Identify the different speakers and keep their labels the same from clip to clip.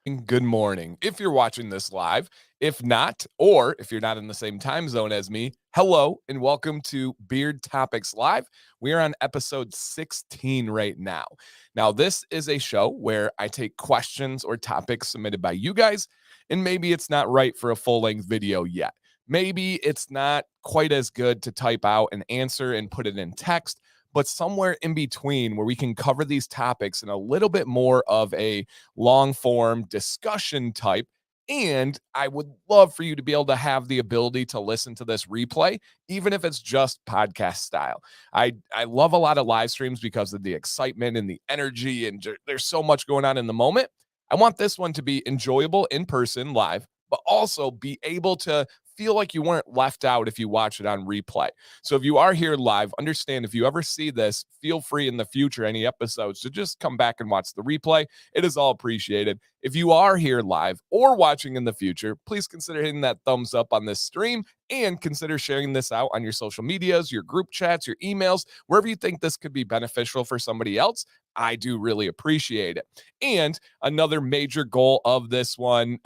Speaker 1: Good morning. If you're watching this live, if not, or if you're not in the same time zone as me, hello and welcome to Beard Topics Live. We are on episode 16 right now. Now, this is a show where I take questions or topics submitted by you guys, and maybe it's not right for a full length video yet. Maybe it's not quite as good to type out an answer and put it in text, but somewhere in between where we can cover these topics in a little bit more of a long form discussion type. And I would love for you to be able to have the ability to listen to this replay, even if it's just podcast style. I love a lot of live streams because of the excitement and the energy, and there's so much going on in the moment. I want this one to be enjoyable in person live, but also be able to feel like you weren't left out if you watch it on replay. So if you are here live, understand if you ever see this, feel free in the future, any episodes, to just come back and watch the replay. It is all appreciated. If you are here live or watching in the future, please consider hitting that thumbs up on this stream and consider sharing this out on your social medias, your group chats, your emails, wherever you think this could be beneficial for somebody else. I do really appreciate it. And another major goal of this one,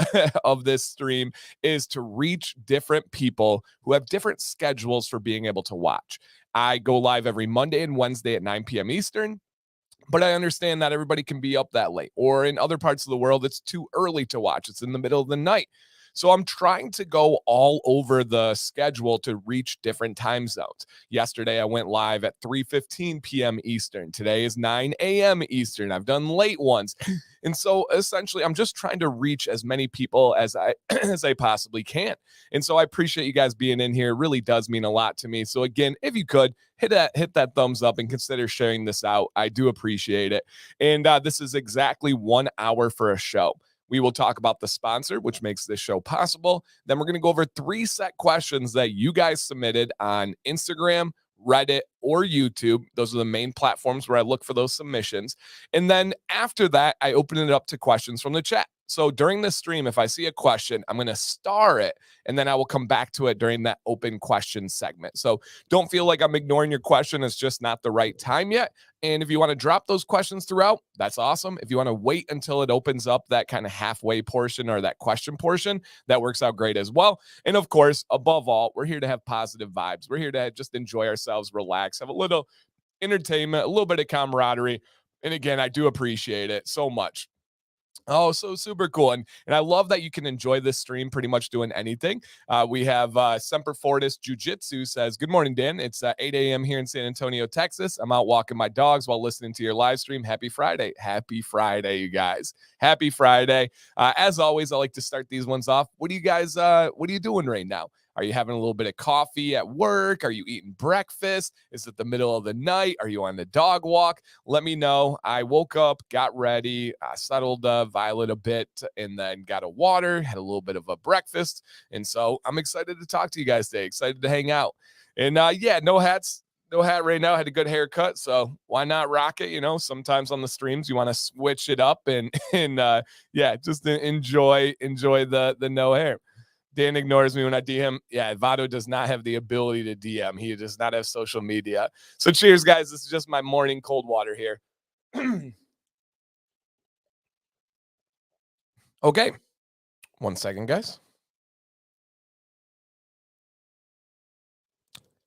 Speaker 1: of this stream, is to reach different people who have different schedules for being able to watch. I go live every Monday and Wednesday at 9 p.m. Eastern. But I understand not everybody can be up that late, or in other parts of the world, it's too early to watch. It's in the middle of the night. So I'm trying to go all over the schedule to reach different time zones. Yesterday, I went live at 3:15 p.m. Eastern. Today is 9 a.m. Eastern. I've done late ones. And so essentially, I'm just trying to reach as many people as I as I possibly can. And so I appreciate you guys being in here. It really does mean a lot to me. So again, if you could hit that thumbs up and consider sharing this out. I do appreciate it. And this is exactly 1 hour for a show. We will talk about the sponsor, which makes this show possible. Then we're going to go over 3 set questions that you guys submitted on Instagram, Reddit, or YouTube. Those are the main platforms where I look for those submissions. And then after that, I open it up to questions from the chat. So during this stream, if I see a question, I'm going to star it, and then I will come back to it during that open question segment. So don't feel like I'm ignoring your question. It's just not the right time yet. And if you want to drop those questions throughout, that's awesome. If you want to wait until it opens up that kind of halfway portion or that question portion, that works out great as well. And of course, above all, we're here to have positive vibes. We're here to just enjoy ourselves, relax, have a little entertainment, a little bit of camaraderie. And again, I do appreciate it so much. Oh, so super cool. And I love that you can enjoy this stream pretty much doing anything. We have Semper Fortis Jiu Jitsu says, good morning, Dan. It's 8 a.m. here in San Antonio, Texas. I'm out walking my dogs while listening to your live stream. Happy Friday. Happy Friday, you guys. Happy Friday. As always, I like to start these ones off. What are you doing right now? Are you having a little bit of coffee at work? Are you eating breakfast? Is it the middle of the night? Are you on the dog walk? Let me know. I woke up, got ready, settled Violet a bit, and then got a water, had a little bit of a breakfast. And so I'm excited to talk to you guys today, excited to hang out. And yeah, no hat right now. I had a good haircut, so why not rock it? You know, sometimes on the streams you want to switch it up and yeah, just enjoy the no hair. Dan ignores me when I DM. Yeah, Vado does not have the ability to DM. He does not have social media. So cheers, guys. This is just my morning cold water here. Okay. 1 second, guys.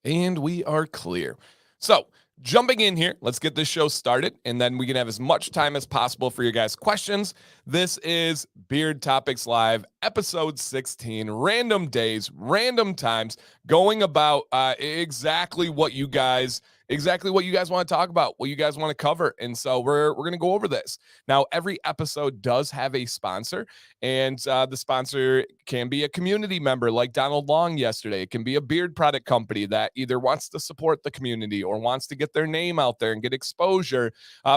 Speaker 1: And we are clear. So jumping in here, let's get this show started, and then we can have as much time as possible for your guys' questions. This is Beard Topics Live, episode 16, random days, random times, going about exactly what you guys want to talk about, what you guys want to cover. And so we're going to go over this. Now, every episode does have a sponsor, and the sponsor can be a community member like Donald Long yesterday. It can be a beard product company that either wants to support the community or wants to get their name out there and get exposure.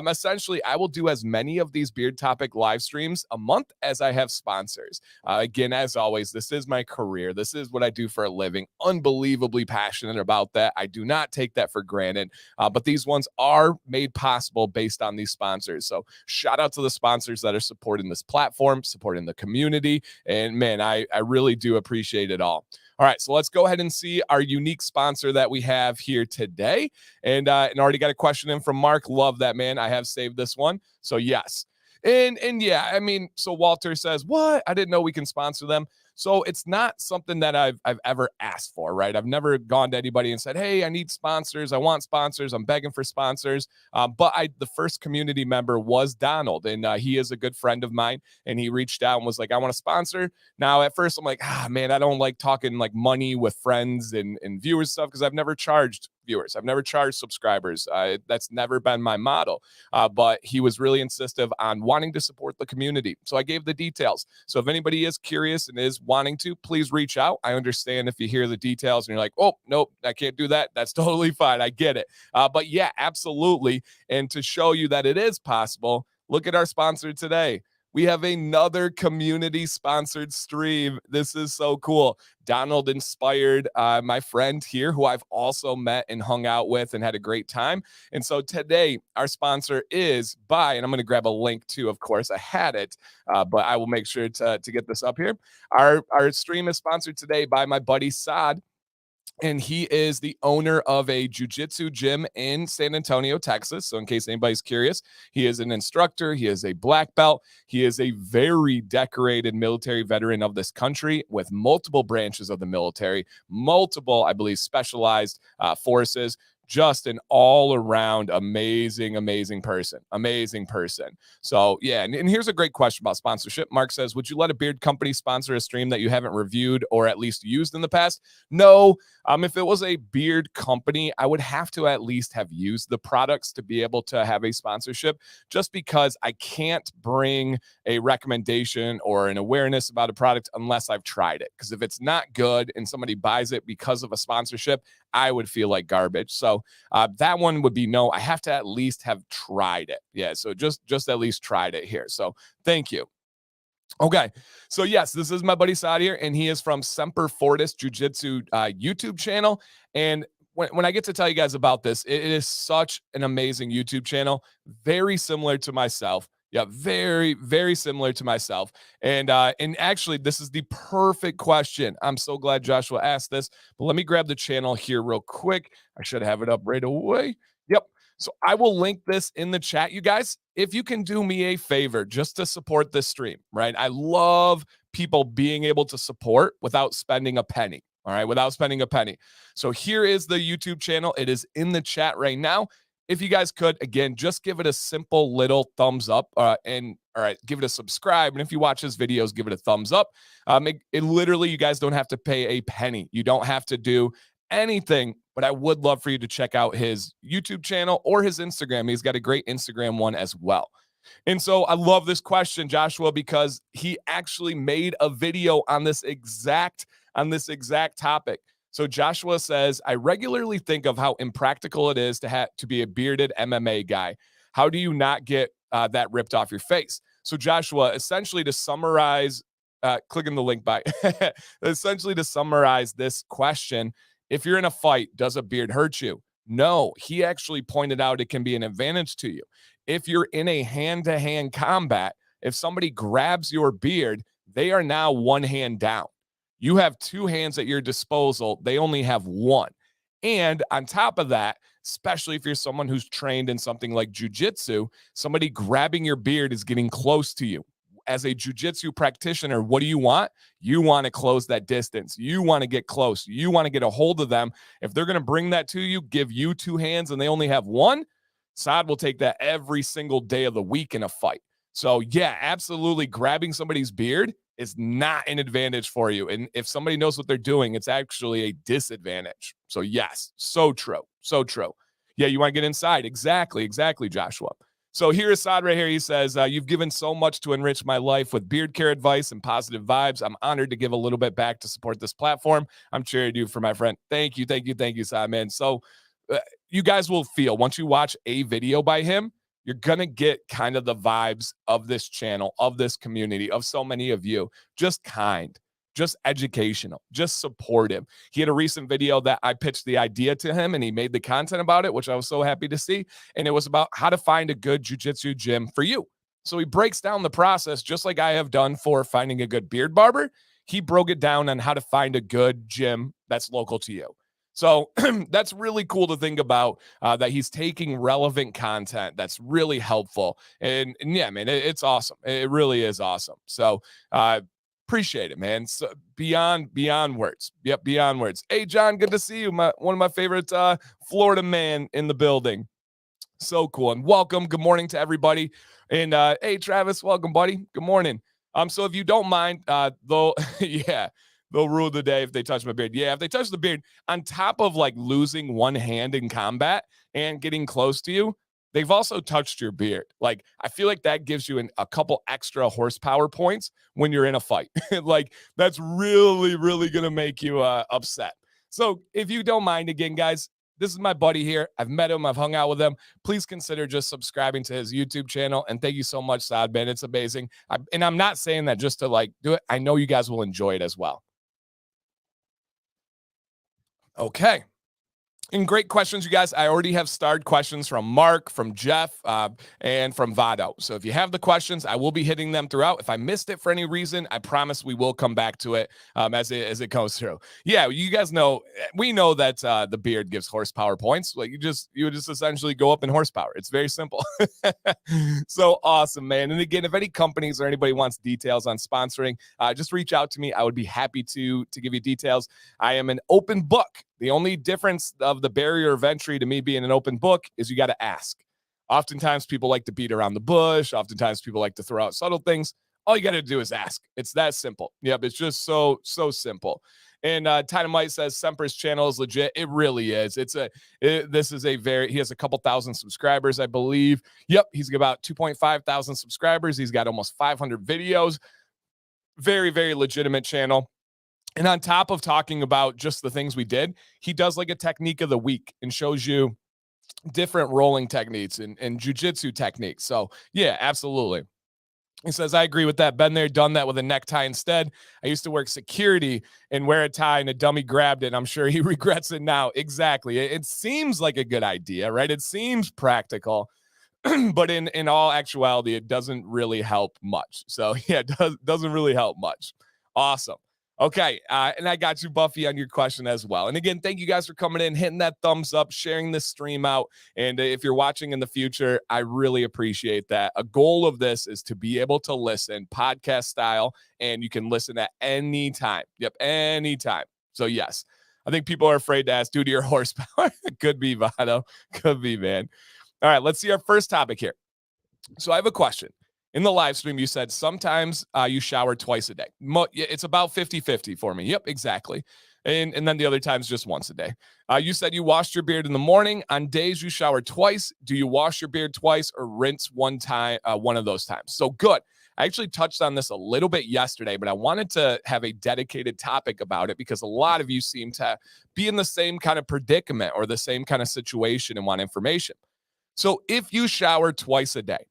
Speaker 1: Essentially, I will do as many of these beard topic live streams a month as I have sponsors. Again, as always, this is my career. This is what I do for a living. Unbelievably passionate about that. I do not take that for granted. But these ones are made possible based on these sponsors. So shout out to the sponsors that are supporting this platform, supporting the community. And man, I really do appreciate it all. All right, so let's go ahead and see our unique sponsor that we have here today. And already got a question in from Mark. Love that, man. I have saved this one. So yes. And yeah, I mean, so Walter says, "What? I didn't know we can sponsor them." So it's not something that I've ever asked for, right? I've never gone to anybody and said, "Hey, I need sponsors. I want sponsors. I'm begging for sponsors." But the first community member was Donald, and he is a good friend of mine. And he reached out and was like, "I want to sponsor." Now, at first, I'm like, man, I don't like talking like money with friends and viewers stuff because I've never charged viewers. I've never charged subscribers. That's never been my model. But he was really insistent on wanting to support the community. So I gave the details. So if anybody is curious and is wanting to, please reach out. I understand if you hear the details and you're like, "Oh, nope, I can't do that." That's totally fine. I get it. But yeah, absolutely. And to show you that it is possible, look at our sponsor today. We have another community sponsored stream. This is so cool. Donald inspired my friend here, who I've also met and hung out with and had a great time. And so today, our sponsor is by, and I'm going to grab a link too, of course, I had it, but I will make sure to get this up here. Our stream is sponsored today by my buddy Saad. And he is the owner of a jiu-jitsu gym in San Antonio, Texas. So in case anybody's curious, he is an instructor. He is a black belt. He is a very decorated military veteran of this country with multiple branches of the military, multiple, I believe, specialized forces. Just an all-around amazing person. So yeah, and here's a great question about sponsorship. Mark says, "Would you let a beard company sponsor a stream that you haven't reviewed or at least used in the past?" No. If it was a beard company, I would have to at least have used the products to be able to have a sponsorship, just because I can't bring a recommendation or an awareness about a product unless I've tried it. Because if it's not good and somebody buys it because of a sponsorship, I would feel like garbage. So that one would be no. I have to at least have tried it. Yeah, so just at least tried it here. So thank you. Okay, so yes, this is my buddy Saad here, and he is from Semper Fortis Jiu Jitsu YouTube channel. And when I get to tell you guys about this, it is such an amazing YouTube channel, very similar to myself. Yeah, very similar to myself. And actually, this is the perfect question. I'm so glad Joshua asked this. But let me grab the channel here real quick. I should have it up right away. Yep. So I will link this in the chat, you guys. If you can do me a favor just to support this stream, right? I love people being able to support without spending a penny. All right, without spending a penny. So here is the YouTube channel. It is in the chat right now. If you guys could, again, just give it a simple little thumbs up and all right, give it a subscribe. And if you watch his videos, give it a thumbs up. It literally, you guys don't have to pay a penny. You don't have to do anything, but I would love for you to check out his YouTube channel or his Instagram. He's got a great Instagram one as well. And so I love this question, Joshua, because he actually made a video on this exact topic. So Joshua says, "I regularly think of how impractical it is to be a bearded MMA guy. How do you not get that ripped off your face?" So Joshua, essentially to summarize, click in the link by, essentially to summarize this question, if you're in a fight, does a beard hurt you? No, he actually pointed out it can be an advantage to you. If you're in a hand-to-hand combat, if somebody grabs your beard, they are now one hand down. You have two hands at your disposal. They only have one. And on top of that, especially if you're someone who's trained in something like jiu-jitsu, somebody grabbing your beard is getting close to you. As a jiu-jitsu practitioner, what do you want? You want to close that distance. You want to get close. You want to get a hold of them. If they're going to bring that to you, give you two hands and they only have one, Saad will take that every single day of the week in a fight. So yeah, absolutely, grabbing somebody's beard is not an advantage for you. And if somebody knows what they're doing, it's actually a disadvantage. So yes, so true. So true. Yeah, you want to get inside. Exactly, Joshua. So here is Saad right here. He says, "You've given so much to enrich my life with beard care advice and positive vibes. I'm honored to give a little bit back to support this platform. I'm cheering you for my friend." Thank you, Saad, man. So you guys will feel, once you watch a video by him, you're going to get kind of the vibes of this channel, of this community, of so many of you. Just kind, just educational, just supportive. He had a recent video that I pitched the idea to him and he made the content about it, which I was so happy to see. And it was about how to find a good jiu-jitsu gym for you. So he breaks down the process, just like I have done for finding a good beard barber. He broke it down on how to find a good gym that's local to you. So that's really cool to think about, that he's taking relevant content that's really helpful. And yeah, man, it's awesome. It really is awesome. So appreciate it, man. So beyond words. Yep, beyond words. Hey, John, good to see you. One of my favorite Florida man in the building. So cool. And welcome. Good morning to everybody. And hey, Travis, welcome, buddy. Good morning. So if you don't mind, they'll yeah, they'll rule the day if they touch my beard. Yeah, if they touch the beard, on top of like losing one hand in combat and getting close to you, they've also touched your beard. Like, I feel like that gives you a couple extra horsepower points when you're in a fight. Like, that's really, really gonna make you upset. So if you don't mind, again, guys, this is my buddy here. I've met him. I've hung out with him. Please consider just subscribing to his YouTube channel. And thank you so much, Saad, man. It's amazing. And I'm not saying that just to like do it. I know you guys will enjoy it as well. Okay. And great questions, you guys. I already have starred questions from Mark, from Jeff, and from Vado. So if you have the questions, I will be hitting them throughout. If I missed it for any reason, I promise we will come back to it as it goes through. Yeah, you guys know, we know that the beard gives horsepower points. Like you just essentially go up in horsepower. It's very simple. So awesome, man. And again, if any companies or anybody wants details on sponsoring, just reach out to me. I would be happy to give you details. I am an open book. The only difference of the barrier of entry to me being an open book is you got to ask. Oftentimes people like to beat around the bush. Oftentimes people like to throw out subtle things. All you got to do is ask. It's that simple. Yep. It's just so simple. And Dynamite says Semper's channel is legit. It really is. He has a couple thousand subscribers, I believe. Yep. He's got about 2.5 thousand subscribers. He's got almost 500 videos. Very, very legitimate channel. And on top of talking about just the things we did, he does like a technique of the week and shows you different rolling techniques and jiu-jitsu techniques. So yeah, absolutely. He says, I agree with that. Been there, done that with a necktie instead. I used to work security and wear a tie and a dummy grabbed it. I'm sure he regrets it now. Exactly. It seems like a good idea, right? It seems practical. But in all actuality, it doesn't really help much. So yeah, it doesn't really help much. Awesome. Okay, and I got you, Buffy, on your question as well. And again, thank you guys for coming in, hitting that thumbs up, sharing this stream out. And if you're watching in the future, I really appreciate that. A goal of this is to be able to listen podcast style, and you can listen at any time. Yep, anytime. So yes, I think people are afraid to ask due to your horsepower. Could be, Vado. Could be, man. All right, let's see our first topic here. So I have a question. In the live stream, you said sometimes you shower twice a day. It's about 50-50 for me. Yep, exactly. And then the other times just once a day. You said you washed your beard in the morning. On days you shower twice, do you wash your beard twice or rinse one time, one of those times? So good. I actually touched on this a little bit yesterday, but I wanted to have a dedicated topic about it because a lot of you seem to be in the same kind of predicament or the same kind of situation and want information. So if you shower twice a day,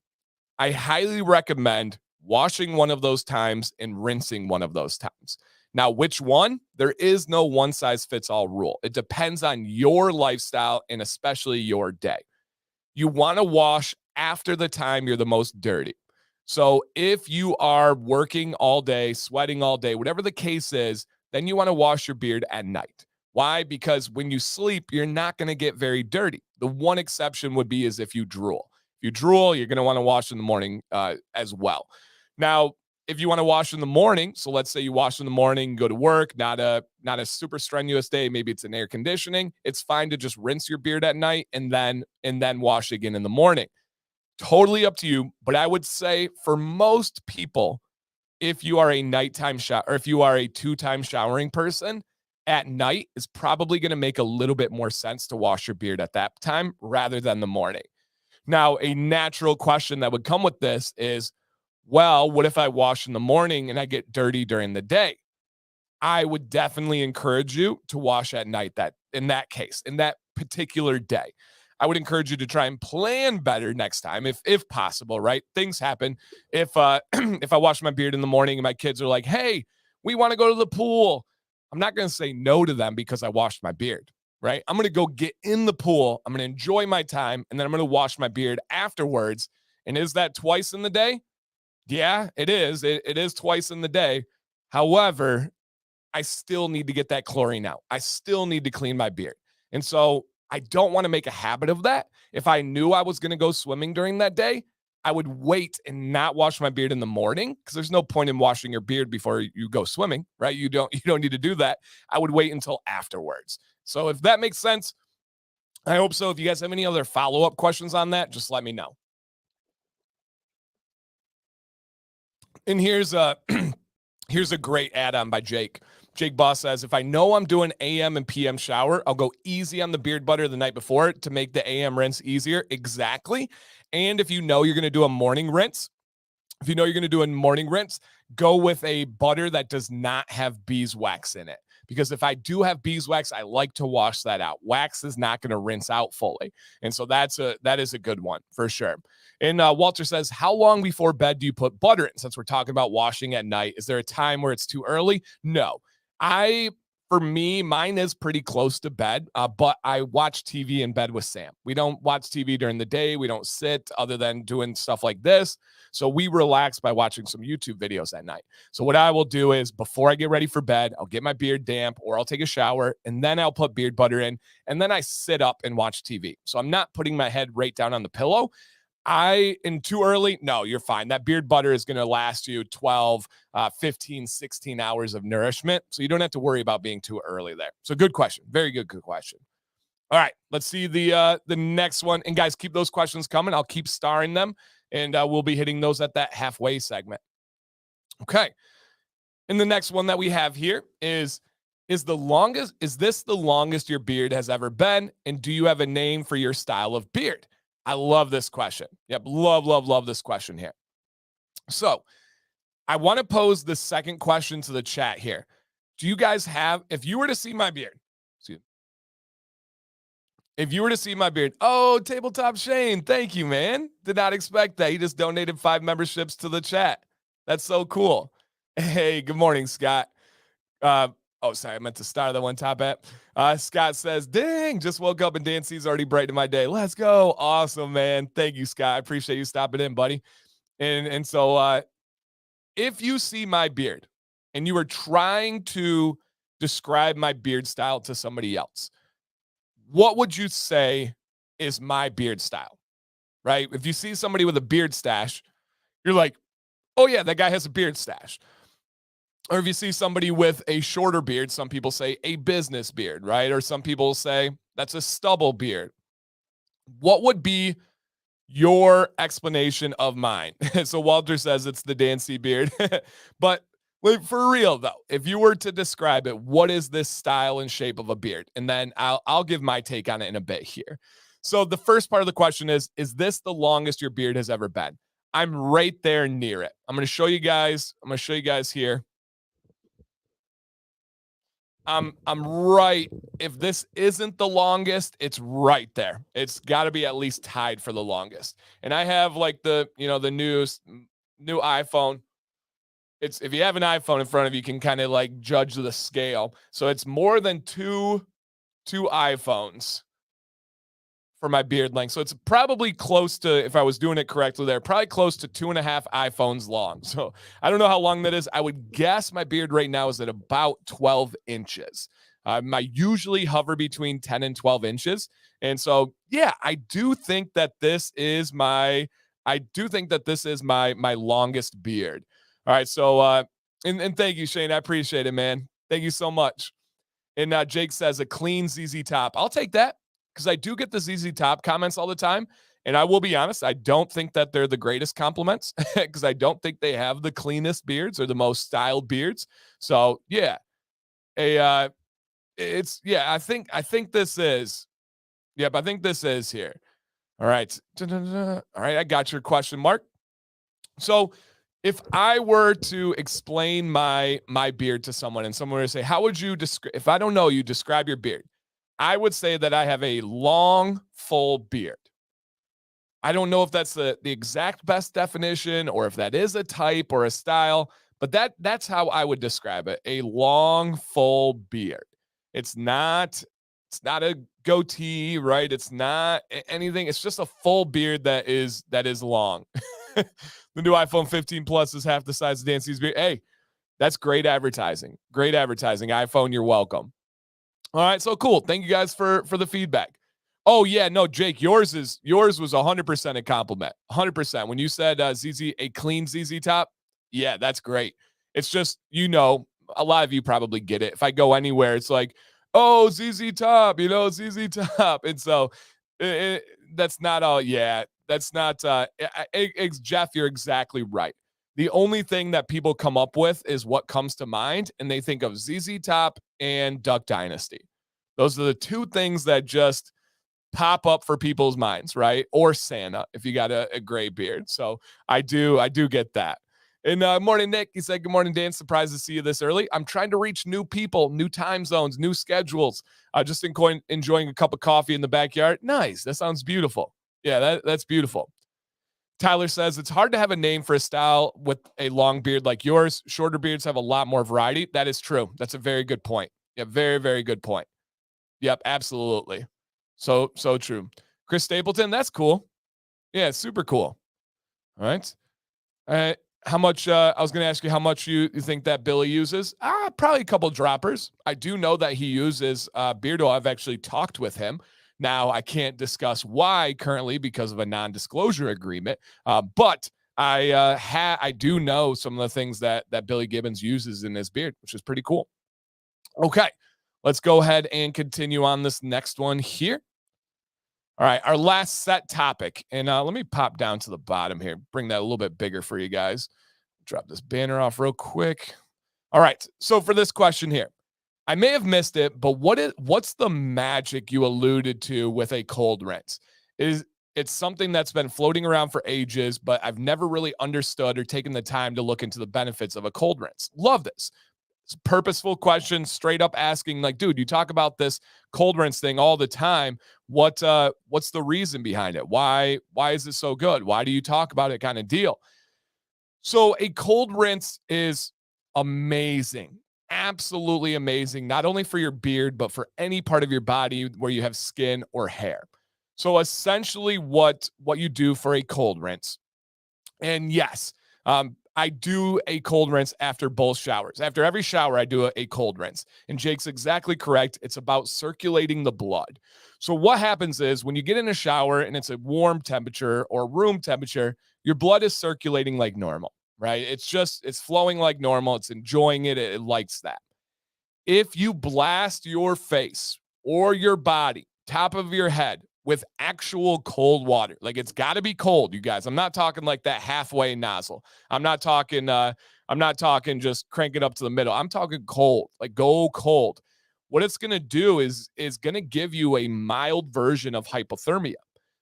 Speaker 1: I highly recommend washing one of those times and rinsing one of those times. Now, which one? There is no one size fits all rule. It depends on your lifestyle and especially your day. You want to wash after the time you're the most dirty. So if you are working all day, sweating all day, whatever the case is, then you want to wash your beard at night. Why? Because when you sleep, you're not going to get very dirty. The one exception would be is if you drool. You drool, you're going to want to wash in the morning as well. Now, if you want to wash in the morning, so let's say you wash in the morning, go to work, not a super strenuous day, maybe it's an air conditioning, it's fine to just rinse your beard at night and then wash again in the morning. Totally up to you, but I would say for most people, if you are a nighttime shower or if you are a two-time showering person, at night is probably going to make a little bit more sense to wash your beard at that time rather than the morning. Now, a natural question that would come with this is, well, what if I wash in the morning and I get dirty during the day? I would definitely encourage you to wash at night in that particular day. I would encourage you to try and plan better next time if possible, right? Things happen. If I wash my beard in the morning and my kids are like, hey, we want to go to the pool, I'm not going to say no to them because I washed my beard. Right? I'm going to go get in the pool. I'm going to enjoy my time. And then I'm going to wash my beard afterwards. And is that twice in the day? Yeah, it is. It is twice in the day. However, I still need to get that chlorine out. I still need to clean my beard. And so I don't want to make a habit of that. If I knew I was going to go swimming during that day, I would wait and not wash my beard in the morning, because there's no point in washing your beard before you go swimming, right? You don't need to do that. I would wait until afterwards. So if that makes sense, I hope so. If you guys have any other follow-up questions on that, just let me know. And here's a here's a great add-on by Jake. Jake Boss says, if I know I'm doing AM and PM shower, I'll go easy on the beard butter the night before to make the AM rinse easier. Exactly. And if you know you're going to do a morning rinse, go with a butter that does not have beeswax in it. Because if I do have beeswax, I like to wash that out. Wax is not going to rinse out fully. And so that is a good one for sure. And Walter says, how long before bed do you put butter in? Since we're talking about washing at night, is there a time where it's too early? No. For me, mine is pretty close to bed, but I watch TV in bed with Sam. We don't watch TV during the day. We don't sit other than doing stuff like this. So we relax by watching some YouTube videos at night. So what I will do is, before I get ready for bed, I'll get my beard damp, or I'll take a shower, and then I'll put beard butter in, and then I sit up and watch TV. So I'm not putting my head right down on the pillow. Too early? No, you're fine. That beard butter is going to last you 12, 15, 16 hours of nourishment. So you don't have to worry about being too early there. So good question. Very good question. All right, let's see the next one. And guys, keep those questions coming. I'll keep starring them, and we'll be hitting those at that halfway segment. Okay. And the next one that we have here is this the longest your beard has ever been? And do you have a name for your style of beard? I love this question. Yep. Love this question here. So I want to pose the second question to the chat here. Do you guys if you were to see my beard, oh, Tabletop Shane, thank you, man. Did not expect that. He just donated 5 memberships to the chat. That's so cool. Hey, good morning, Scott. Sorry, I meant to start the one top app. Scott says, dang, just woke up and Dancy's already brightened my day. Let's go. Awesome, man. Thank you, Scott. I appreciate you stopping in, buddy. And so if you see my beard and you are trying to describe my beard style to somebody else, what would you say is my beard style, right? If you see somebody with a beard stash, you're like, oh yeah, that guy has a beard stash. Or if you see somebody with a shorter beard, some people say a business beard, right? Or some people say that's a stubble beard. What would be your explanation of mine? So Walter says it's the Dancy beard. But for real though, if you were to describe it, what is this style and shape of a beard? And then I'll give my take on it in a bit here. So the first part of the question is this the longest your beard has ever been? I'm right there near it. I'm going to show you guys here. I'm right. If this isn't the longest, it's right there. It's got to be at least tied for the longest. And I have like the new iPhone. It's, if you have an iPhone in front of you, you can kind of like judge the scale. So it's more than two iPhones for my beard length. So it's probably close to, if I was doing it correctly there, probably close to 2.5 iPhones long. So I don't know how long that is. I would guess my beard right now is at about 12 inches. I usually hover between 10 and 12 inches. And so, yeah, I do think that this is my longest beard. All right. So, and thank you, Shane. I appreciate it, man. Thank you so much. And Jake says a clean ZZ Top. I'll take that, because I do get the ZZ Top comments all the time. And I will be honest, I don't think that they're the greatest compliments, because I don't think they have the cleanest beards or the most styled beards. So yeah, I think this is, yep, I think this is here. All right. All right. I got your question, Mark. So if I were to explain my beard to someone, and someone were to say, how would you describe, if I don't know you, describe your beard, I would say that I have a long, full beard. I don't know if that's the exact best definition, or if that is a type or a style, but that's how I would describe it. A long, full beard. It's not a goatee, right? It's not anything. It's just a full beard that is long. The new iPhone 15 Plus is half the size of Dancy's beard. Hey, That's great advertising. Great advertising. iPhone, you're welcome. All right, so cool. Thank you guys for the feedback. Oh yeah, no, Jake, yours was 100% a compliment. 100%. When you said ZZ a clean ZZ top, yeah, that's great. It's just, a lot of you probably get it. If I go anywhere, it's like, oh, ZZ top, ZZ top. And so that's not all. Yeah, that's not Jeff, you're exactly right. The only thing that people come up with is what comes to mind, and they think of ZZ Top and Duck Dynasty. Those are the two things that just pop up for people's minds, right? Or Santa, if you got a gray beard. So I do get that. And morning, Nick. He said, good morning, Dan. Surprised to see you this early. I'm trying to reach new people, new time zones, new schedules. Just enjoying a cup of coffee in the backyard. Nice. That sounds beautiful. Yeah, that's beautiful. Tyler says, it's hard to have a name for a style with a long beard like yours. Shorter beards have a lot more variety. That is true. That's a very good point. Yeah, very, very good point. Yep, absolutely. So true. Chris Stapleton, that's cool. Yeah, super cool. All right. How much, I was going to ask you how much you think that Billy uses. Probably a couple droppers. I do know that he uses beard oil. I've actually talked with him. Now, I can't why currently because of a non-disclosure agreement, but I do know some of the things that Billy Gibbons uses in his beard, which is pretty cool. Okay, let's go ahead and continue on this next one here. All right, our last set topic, and let me pop down to the bottom here, bring that a little bit bigger for you guys. Drop this banner off real quick. All right, so for this question here, I may have missed it, but what's the magic you alluded to with a cold rinse? It's something that's been floating around for ages, but I've never really understood or taken the time to look into the benefits of a cold rinse. Love this. It's a purposeful question, straight up asking, like, dude, you talk about this cold rinse thing all the time. What's the reason behind it? Why is it so good? Why do you talk about it, kind of deal? So a cold rinse is amazing. Absolutely amazing, not only for your beard, but for any part of your body where you have skin or hair. So essentially what you do for a cold rinse, and yes, I do a cold rinse after both showers. After every shower, I do a cold rinse. And Jake's exactly correct. It's about circulating the blood. So what happens is when you get in a shower and it's a warm temperature or room temperature, your blood is circulating like normal, right? It's flowing like normal. It's enjoying it. It likes that. If you blast your face or your body, top of your head, with actual cold water, like it's got to be cold, you guys. I'm not talking like that halfway nozzle. I'm not talking just crank it up to the middle. I'm talking cold, like go cold. What it's going to do is going to give you a mild version of hypothermia.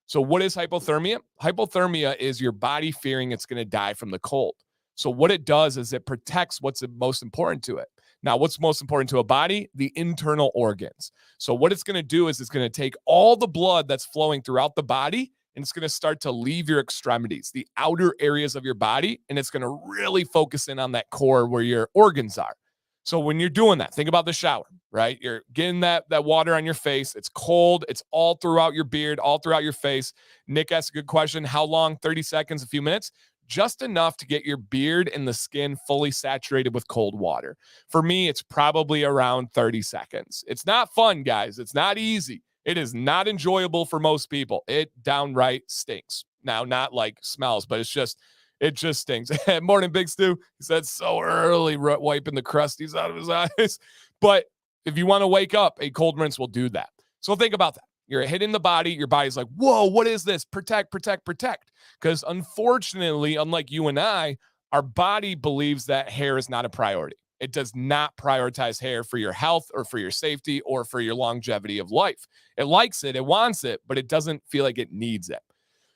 Speaker 1: So what is hypothermia? Hypothermia is your body fearing it's going to die from the cold. So what it does is it protects what's most important to it. Now, what's most important to a body? The internal organs. So what it's going to do is it's going to take all the blood that's flowing throughout the body, and it's going to start to leave your extremities, the outer areas of your body, and it's going to really focus in on that core where your organs are. So when you're doing that, think about the shower, right? You're getting that water on your face. It's cold. It's all throughout your beard, all throughout your face. Nick asked a good question. How long? 30 seconds, a few minutes? Just enough to get your beard and the skin fully saturated with cold water. For me, it's probably around 30 seconds. It's not fun, guys. It's not easy. It is not enjoyable for most people. It downright stinks. Now, not like smells, but it just stinks. Morning, Big Stu. He said so early, wiping the crusties out of his eyes. But if you want to wake up, a cold rinse will do that. So think about that. You're hitting the body. Your body's like, whoa, what is this? Protect, protect, protect. Because unfortunately, unlike you and I, our body believes that hair is not a priority. It does not prioritize hair for your health or for your safety or for your longevity of life. It likes it. It wants it, but it doesn't feel like it needs it.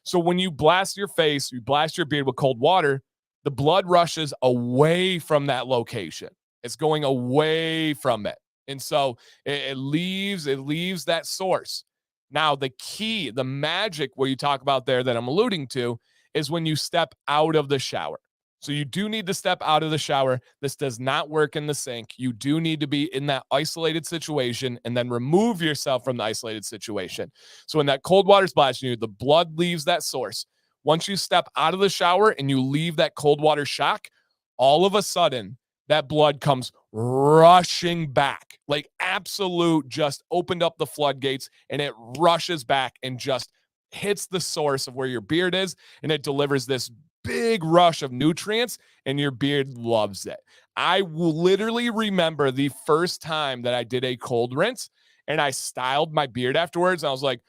Speaker 1: So when you blast your face, you blast your beard with cold water, the blood rushes away from that location. It's going away from it. And so it leaves that source. Now, the key, the magic where you talk about there that I'm alluding to is when you step out of the shower. So you do need to step out of the shower. This does not work in the sink. You do need to be in that isolated situation and then remove yourself from the isolated situation. So when that cold water is splashing you, the blood leaves that source. Once you step out of the shower and you leave that cold water shock, all of a sudden, that blood comes rushing back, like absolute, just opened up the floodgates, and it rushes back and just hits the source of where your beard is, and it delivers this big rush of nutrients, and your beard loves it. I will literally remember the first time that I did a cold rinse and I styled my beard afterwards. And I was like,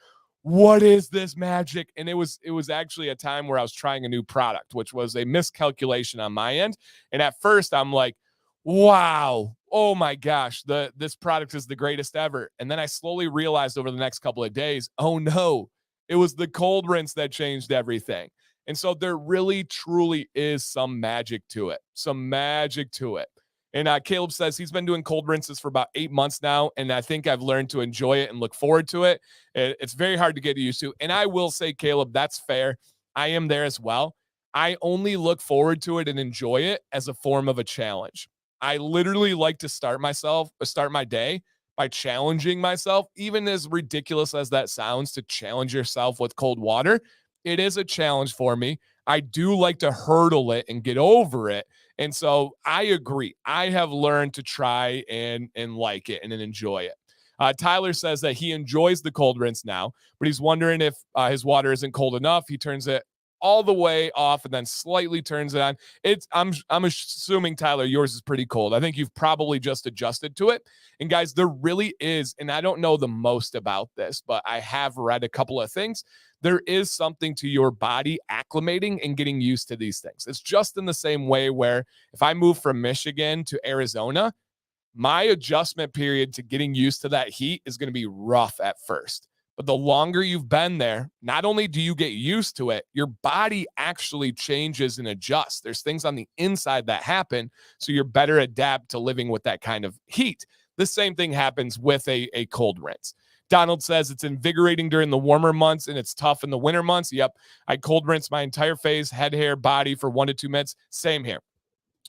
Speaker 1: what is this magic? And it was actually a time where I was trying a new product, which was a miscalculation on my end. And at first I'm like, wow, oh my gosh, this product is the greatest ever. And then I slowly realized over the next couple of days, oh no, it was the cold rinse that changed everything. And so there really, truly is some magic to it. Some magic to it. And Caleb says he's been doing cold rinses for about 8 months now, and I think I've learned to enjoy it and look forward to it. It's very hard to get used to. And I will say, Caleb, that's fair. I am there as well. I only look forward to it and enjoy it as a form of a challenge. I literally like to start my day by challenging myself, even as ridiculous as that sounds, to challenge yourself with cold water. It is a challenge for me. I do like to hurdle it and get over it. And so I agree. I have learned to try and like it and enjoy it. Tyler says that he enjoys the cold rinse now, but he's wondering if his water isn't cold enough. He turns it all the way off and then slightly turns it on. I'm assuming, Tyler, yours is pretty cold. I think you've probably just adjusted to it. And guys, there really is, and I don't know the most about this, but I have read a couple of things. There is something to your body acclimating and getting used to these things. It's just in the same way where if I move from Michigan to Arizona, my adjustment period to getting used to that heat is going to be rough at first. But the longer you've been there, not only do you get used to it, your body actually changes and adjusts. There's things on the inside that happen, so you're better adapt to living with that kind of heat. The same thing happens with a cold rinse. Donald says it's invigorating during the warmer months and it's tough in the winter months. Yep. I cold rinse my entire face, head, hair, body for 1 to 2 minutes. Same here.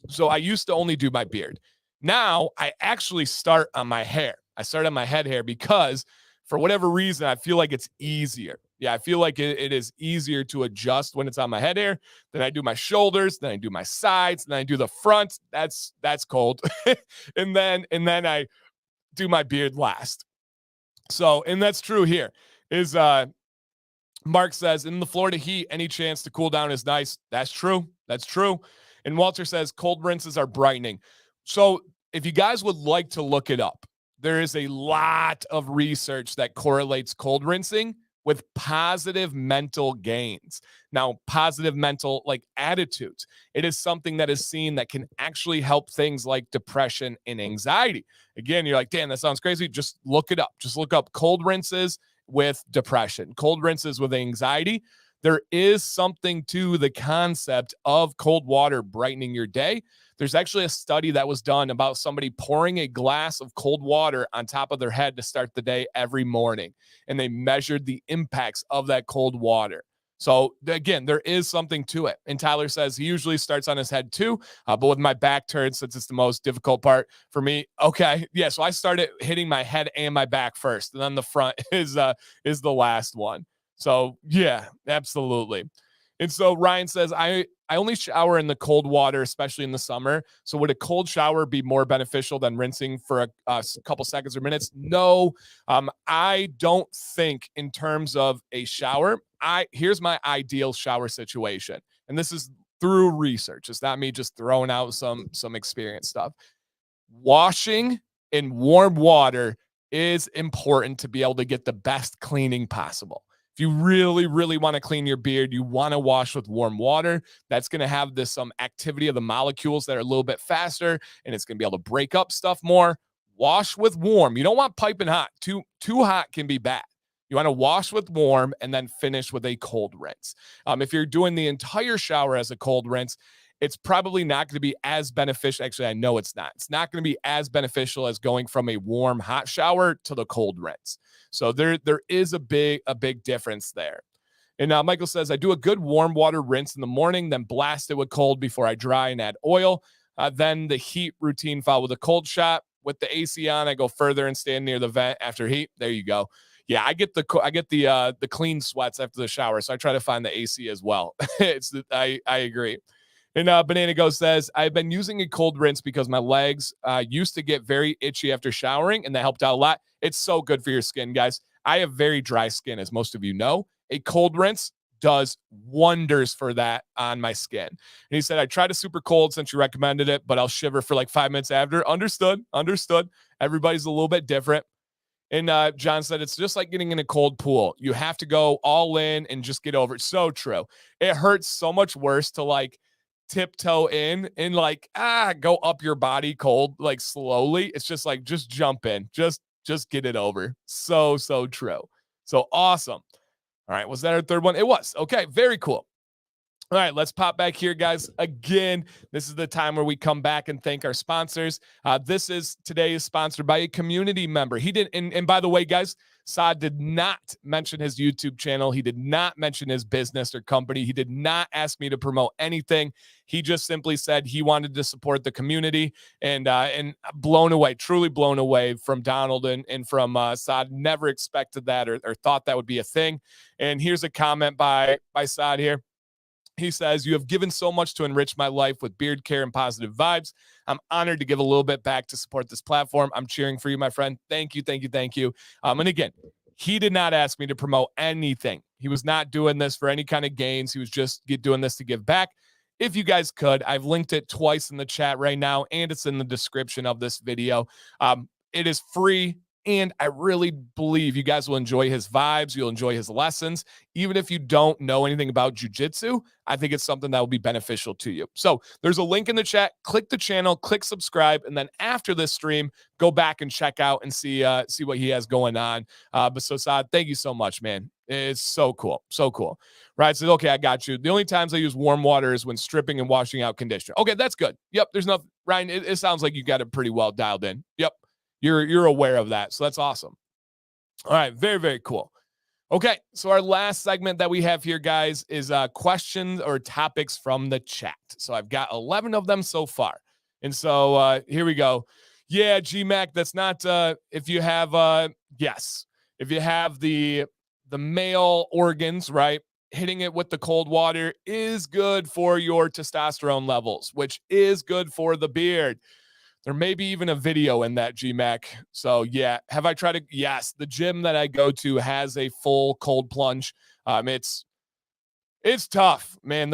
Speaker 1: So I used to only do my beard. Now I actually start on my hair. I start on my head hair because for whatever reason, I feel like it's easier. Yeah, I feel like it is easier to adjust when it's on my head hair. Then I do my shoulders, then I do my sides, then I do the front. That's cold. and then I do my beard last. So, and that's true here. Is Mark says, in the Florida heat, any chance to cool down is nice. That's true. That's true. And Walter says, cold rinses are brightening. So if you guys would like to look it up, there is a lot of research that correlates cold rinsing with positive mental gains. Now, positive mental, like attitudes, it is something that is seen that can actually help things like depression and anxiety. Again, you're like, damn, that sounds crazy. Just look it up. Just look up cold rinses with depression, cold rinses with anxiety. There is something to the concept of cold water brightening your day. There's actually a study that was done about somebody pouring a glass of cold water on top of their head to start the day every morning. And they measured the impacts of that cold water. So again, there is something to it. And Tyler says he usually starts on his head too, but with my back turned, since it's the most difficult part for me. Okay. Yeah. So I started hitting my head and my back first, and then the front is the last one. So yeah, absolutely. And so Ryan says, I only shower in the cold water, especially in the summer. So would a cold shower be more beneficial than rinsing for a couple seconds or minutes? No, I don't think in terms of a shower. Here's my ideal shower situation. And this is through research. It's not me just throwing out some experience stuff. Washing in warm water is important to be able to get the best cleaning possible. If you really, really want to clean your beard, you want to wash with warm water. That's going to have some activity of the molecules that are a little bit faster, and it's going to be able to break up stuff more. Wash with warm. You don't want piping hot. Too hot can be bad. You want to wash with warm and then finish with a cold rinse. If you're doing the entire shower as a cold rinse, it's probably not going to be as beneficial. Actually, I know it's not. It's not going to be as beneficial as going from a warm, hot shower to the cold rinse. So there is a big difference there. And Michael says, I do a good warm water rinse in the morning, then blast it with cold before I dry and add oil. Then the heat routine followed with a cold shot. With the AC on, I go further and stand near the vent after heat. There you go. Yeah, I get the clean sweats after the shower, so I try to find the AC as well. I agree. And Banana Go says, I've been using a cold rinse because my legs used to get very itchy after showering, and that helped out a lot. It's so good for your skin, guys. I have very dry skin, as most of you know. A cold rinse does wonders for that on my skin. And he said, I tried a super cold since you recommended it, but I'll shiver for like 5 minutes after. Understood. Everybody's a little bit different. And John said, it's just like getting in a cold pool. You have to go all in and just get over it. So true. It hurts so much worse to like tiptoe in and like, go up your body cold, like slowly. It's just like, just jump in, just get it over. So true. So awesome. All right. Was that our third one? It was. Okay. Very cool. All right, let's pop back here, guys. Again, this is the time where we come back and thank our sponsors. Today is sponsored by a community member. He did, and by the way, guys, Saad did not mention his YouTube channel. He did not mention his business or company. He did not ask me to promote anything. He just simply said he wanted to support the community, and blown away, truly blown away from Donald and from Saad. Never expected that or thought that would be a thing. And here's a comment by Saad here. He says, you have given so much to enrich my life with beard care and positive vibes. I'm honored to give a little bit back to support this platform. I'm cheering for you, my friend. Thank you. And again, he did not ask me to promote anything. He was not doing this for any kind of gains. He was just doing this to give back. If you guys could, I've linked it twice in the chat right now, and it's in the description of this video. It is free. And I really believe you guys will enjoy his vibes. You'll enjoy his lessons. Even if you don't know anything about jiu-jitsu, I think it's something that will be beneficial to you. So there's a link in the chat. Click the channel, click subscribe, and then after this stream, go back and check out and see what he has going on. But Saad, thank you so much, man. It's so cool. So cool. Right. So, okay, I got you. The only times I use warm water is when stripping and washing out conditioner. Okay, that's good. Yep, there's nothing. Ryan, it sounds like you got it pretty well dialed in. Yep. You're aware of that. So that's awesome. All right. Very, very cool. Okay. So our last segment that we have here, guys, is questions or topics from the chat. So I've got 11 of them so far. And so here we go. Yeah, GMAC, that's not, if you have, yes, if you have the male organs, right, hitting it with the cold water is good for your testosterone levels, which is good for the beard. There may be even a video in that, GMAC. So, yeah. Have I tried it? Yes. The gym that I go to has a full cold plunge. It's tough, man.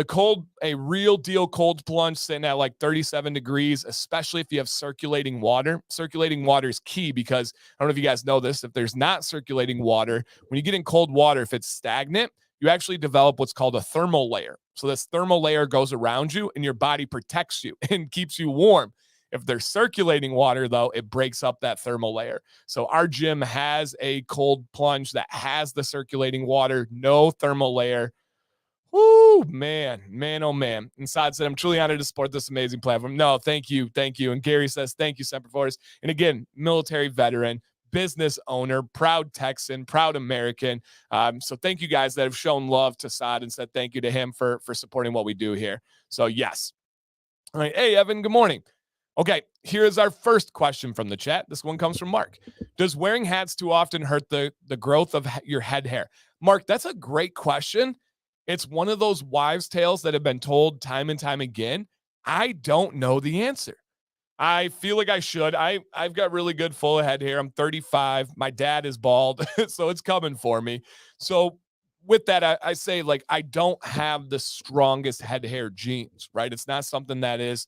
Speaker 1: A real deal cold plunge sitting at like 37 degrees, especially if you have circulating water. Circulating water is key because I don't know if you guys know this. If there's not circulating water, when you get in cold water, if it's stagnant, you actually develop what's called a thermal layer. So this thermal layer goes around you and your body protects you and keeps you warm. If there's circulating water, though, it breaks up that thermal layer. So our gym has a cold plunge that has the circulating water, no thermal layer. Woo, man, oh man. And Saad said, I'm truly honored to support this amazing platform. No, thank you. And Gary says, thank you, Semper Fortis. And again, military veteran, business owner, proud Texan, proud American. So thank you guys that have shown love to Saad and said thank you to him for supporting what we do here. So yes. All right. Hey, Evan, good morning. Okay, here's our first question from the chat. This one comes from Mark. Does wearing hats too often hurt the growth of your head hair? Mark, that's a great question. It's one of those wives' tales that have been told time and time again. I don't know the answer. I feel like I should. I've got really good full head hair. I'm 35. My dad is bald, so it's coming for me. So with that, I say, like, I don't have the strongest head hair genes, right? It's not something that is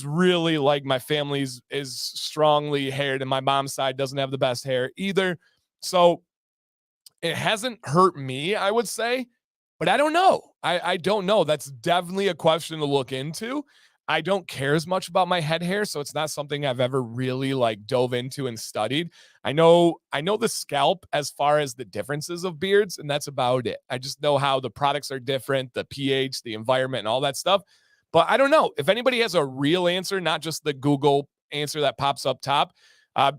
Speaker 1: really like my family's is strongly haired, and my mom's side doesn't have the best hair either. So it hasn't hurt me, I would say, but I don't know. I don't know. That's definitely a question to look into. I don't care as much about my head hair, so it's not something I've ever really like dove into and studied. I know the scalp as far as the differences of beards, and that's about it. I just know how the products are different, the pH, the environment, and all that stuff. But I don't know. If anybody has a real answer, not just the Google answer that pops up top,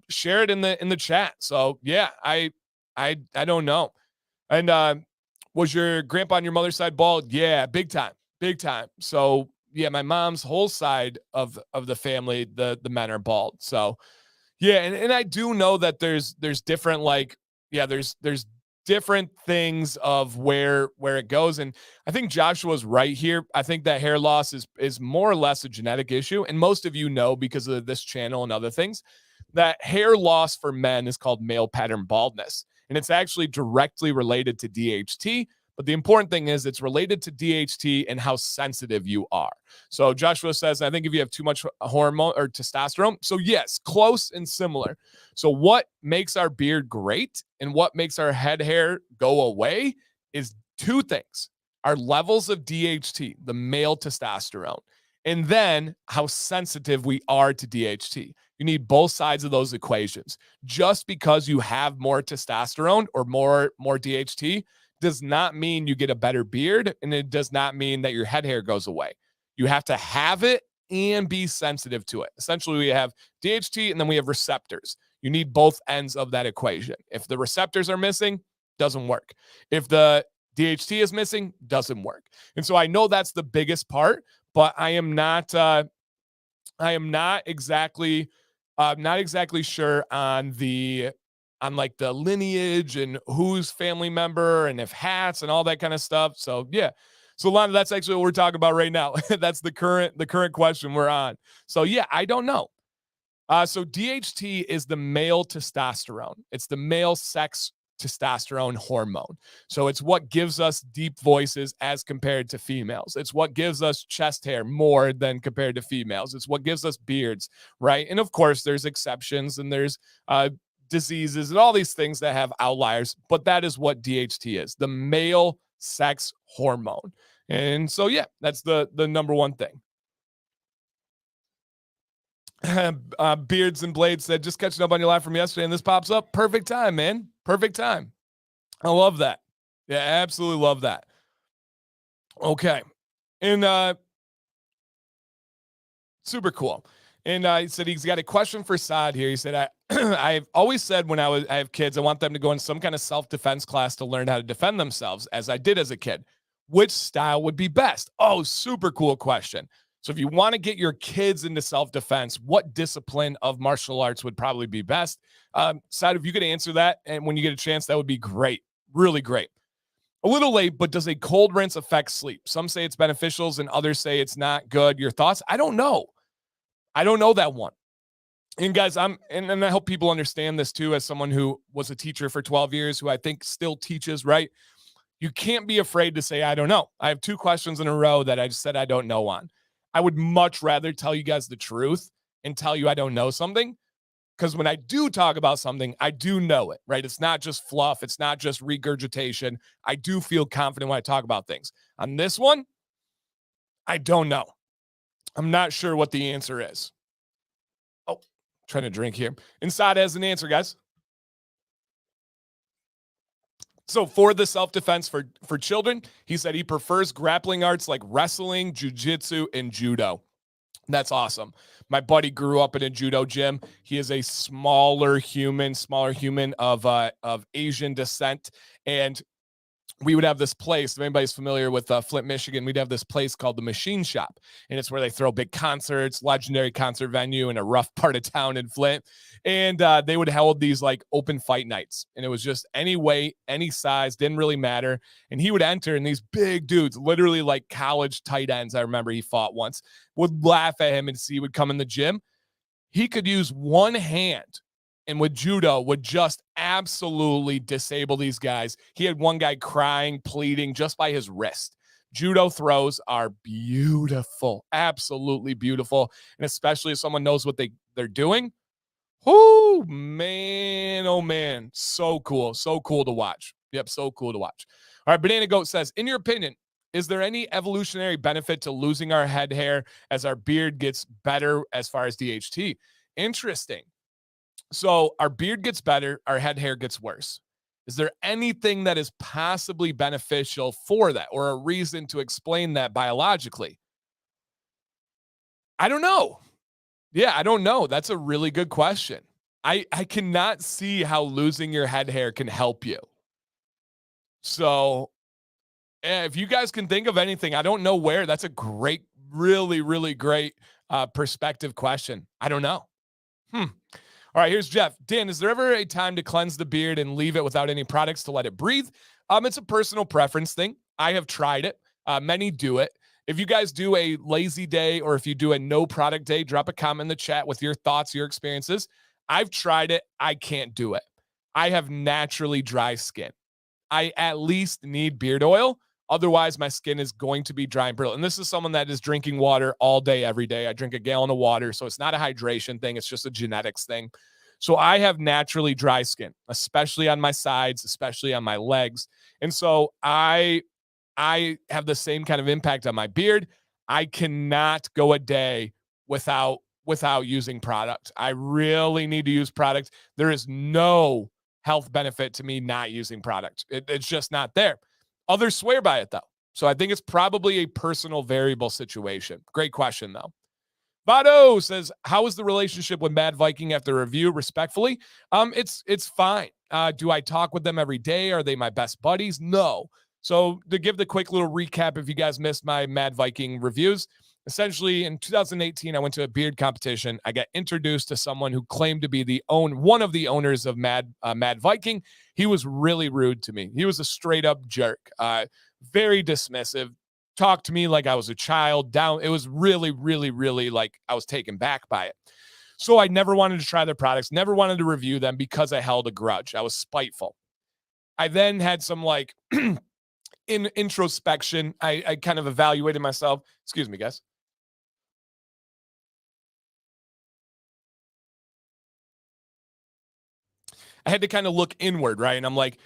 Speaker 1: share it in the chat. So yeah, I don't know. And was your grandpa on your mother's side bald? Yeah, big time. So yeah, my mom's whole side of the family, the men are bald. So yeah, and I do know that there's different, like, yeah, there's different things of where it goes. And I think Joshua's right here. I think that hair loss is more or less a genetic issue. And most of you know, because of this channel and other things, that hair loss for men is called male pattern baldness. And it's actually directly related to DHT. But the important thing is it's related to DHT and how sensitive you are. So Joshua says, I think if you have too much hormone or testosterone. So yes, close and similar. So what makes our beard great and what makes our head hair go away is two things: our levels of DHT, the male testosterone, and then how sensitive we are to DHT. You need both sides of those equations. Just because you have more testosterone or more DHT does not mean you get a better beard, and it does not mean that your head hair goes away. You have to have it and be sensitive to it. Essentially, we have DHT and then we have receptors. You need both ends of that equation. If the receptors are missing, doesn't work. If the DHT is missing, doesn't work. And so I know that's the biggest part, but I am not exactly sure on like the lineage and who's family member and if hats and all that kind of stuff. So yeah. So Lana, that's actually what we're talking about right now. That's the current question we're on. So yeah, I don't know. So DHT is the male testosterone. It's the male sex testosterone hormone. So it's what gives us deep voices as compared to females. It's what gives us chest hair more than compared to females. It's what gives us beards, right? And of course, there's exceptions and there's diseases and all these things that have outliers, but that is what DHT is, the male sex hormone. And so, yeah, that's the number one thing. Beards and Blades said, just catching up on your live from yesterday, and this pops up. Perfect time, man. Perfect time. I love that. Yeah, absolutely love that. Okay. And super cool. And he said he's got a question for Saad here. He said, I've always said when I have kids, I want them to go in some kind of self-defense class to learn how to defend themselves, as I did as a kid. Which style would be best? Oh, super cool question. So if you want to get your kids into self-defense, what discipline of martial arts would probably be best? Saad, if you could answer that, and when you get a chance, that would be great. Really great. A little late, but does a cold rinse affect sleep? Some say it's beneficial and others say it's not good. Your thoughts? I don't know. I don't know that one. And guys, and I hope people understand this too, as someone who was a teacher for 12 years, who I think still teaches, right? You can't be afraid to say, I don't know. I have two questions in a row that I just said I don't know on. I would much rather tell you guys the truth and tell you I don't know something, because when I do talk about something, I do know it, right? It's not just fluff. It's not just regurgitation. I do feel confident when I talk about things. On this one, I don't know. I'm not sure what the answer is. Oh, trying to drink here. Inside has an answer, guys. So for the self-defense for children, he said he prefers grappling arts like wrestling, jiu-jitsu, and judo. That's awesome. My buddy grew up in a judo gym. He is a smaller human of Asian descent. And we would have this place, if anybody's familiar with Flint, Michigan, we'd have this place called the Machine Shop. And it's where they throw big concerts, legendary concert venue in a rough part of town in Flint. And they would hold these like open fight nights. And it was just any weight, any size, didn't really matter. And he would enter, and these big dudes, literally like college tight ends, I remember he fought once, would laugh at him and see he would come in the gym. He could use one hand, and with judo would just absolutely disable these guys. He had one guy crying, pleading just by his wrist. Judo throws are beautiful, absolutely beautiful. And especially if someone knows what they're doing. Oh, man. Oh, man. So cool. So cool to watch. Yep, so cool to watch. All right, Banana Goat says, in your opinion, is there any evolutionary benefit to losing our head hair as our beard gets better as far as DHT? Interesting. So our beard gets better, our head hair gets worse. Is there anything that is possibly beneficial for that, or a reason to explain that biologically? I don't know. Yeah, I don't know. That's a really good question. I cannot see how losing your head hair can help you. So if you guys can think of anything, I don't know where. That's a great, really, really great perspective question. I don't know. All right, here's Jeff. Dan, is there ever a time to cleanse the beard and leave it without any products to let it breathe? It's a personal preference thing. I have tried it. Many do it. If you guys do a lazy day or if you do a no product day, drop a comment in the chat with your thoughts, your experiences. I've tried it. I can't do it. I have naturally dry skin. I at least need beard oil. Otherwise, my skin is going to be dry and brittle. And this is someone that is drinking water all day, every day. I drink a gallon of water. So it's not a hydration thing. It's just a genetics thing. So I have naturally dry skin, especially on my sides, especially on my legs. And so I have the same kind of impact on my beard. I cannot go a day without using product. I really need to use product. There is no health benefit to me not using product. It's just not there. Others swear by it though. So I think it's probably a personal variable situation. Great question though. Vado says, how is the relationship with Mad Viking after review? Respectfully, it's fine. Do I talk with them every day? Are they my best buddies? No. So to give the quick little recap, if you guys missed my Mad Viking reviews, essentially in 2018, I went to a beard competition. I got introduced to someone who claimed to be one of the owners of Mad Viking. He was really rude to me. He was a straight up jerk, very dismissive. Talked to me like I was a child. It was really, really, really like I was taken back by it. So I never wanted to try their products, never wanted to review them because I held a grudge. I was spiteful. I then had some like in introspection. I kind of evaluated myself. Excuse me, guys. I had to kind of look inward, right? And I'm like,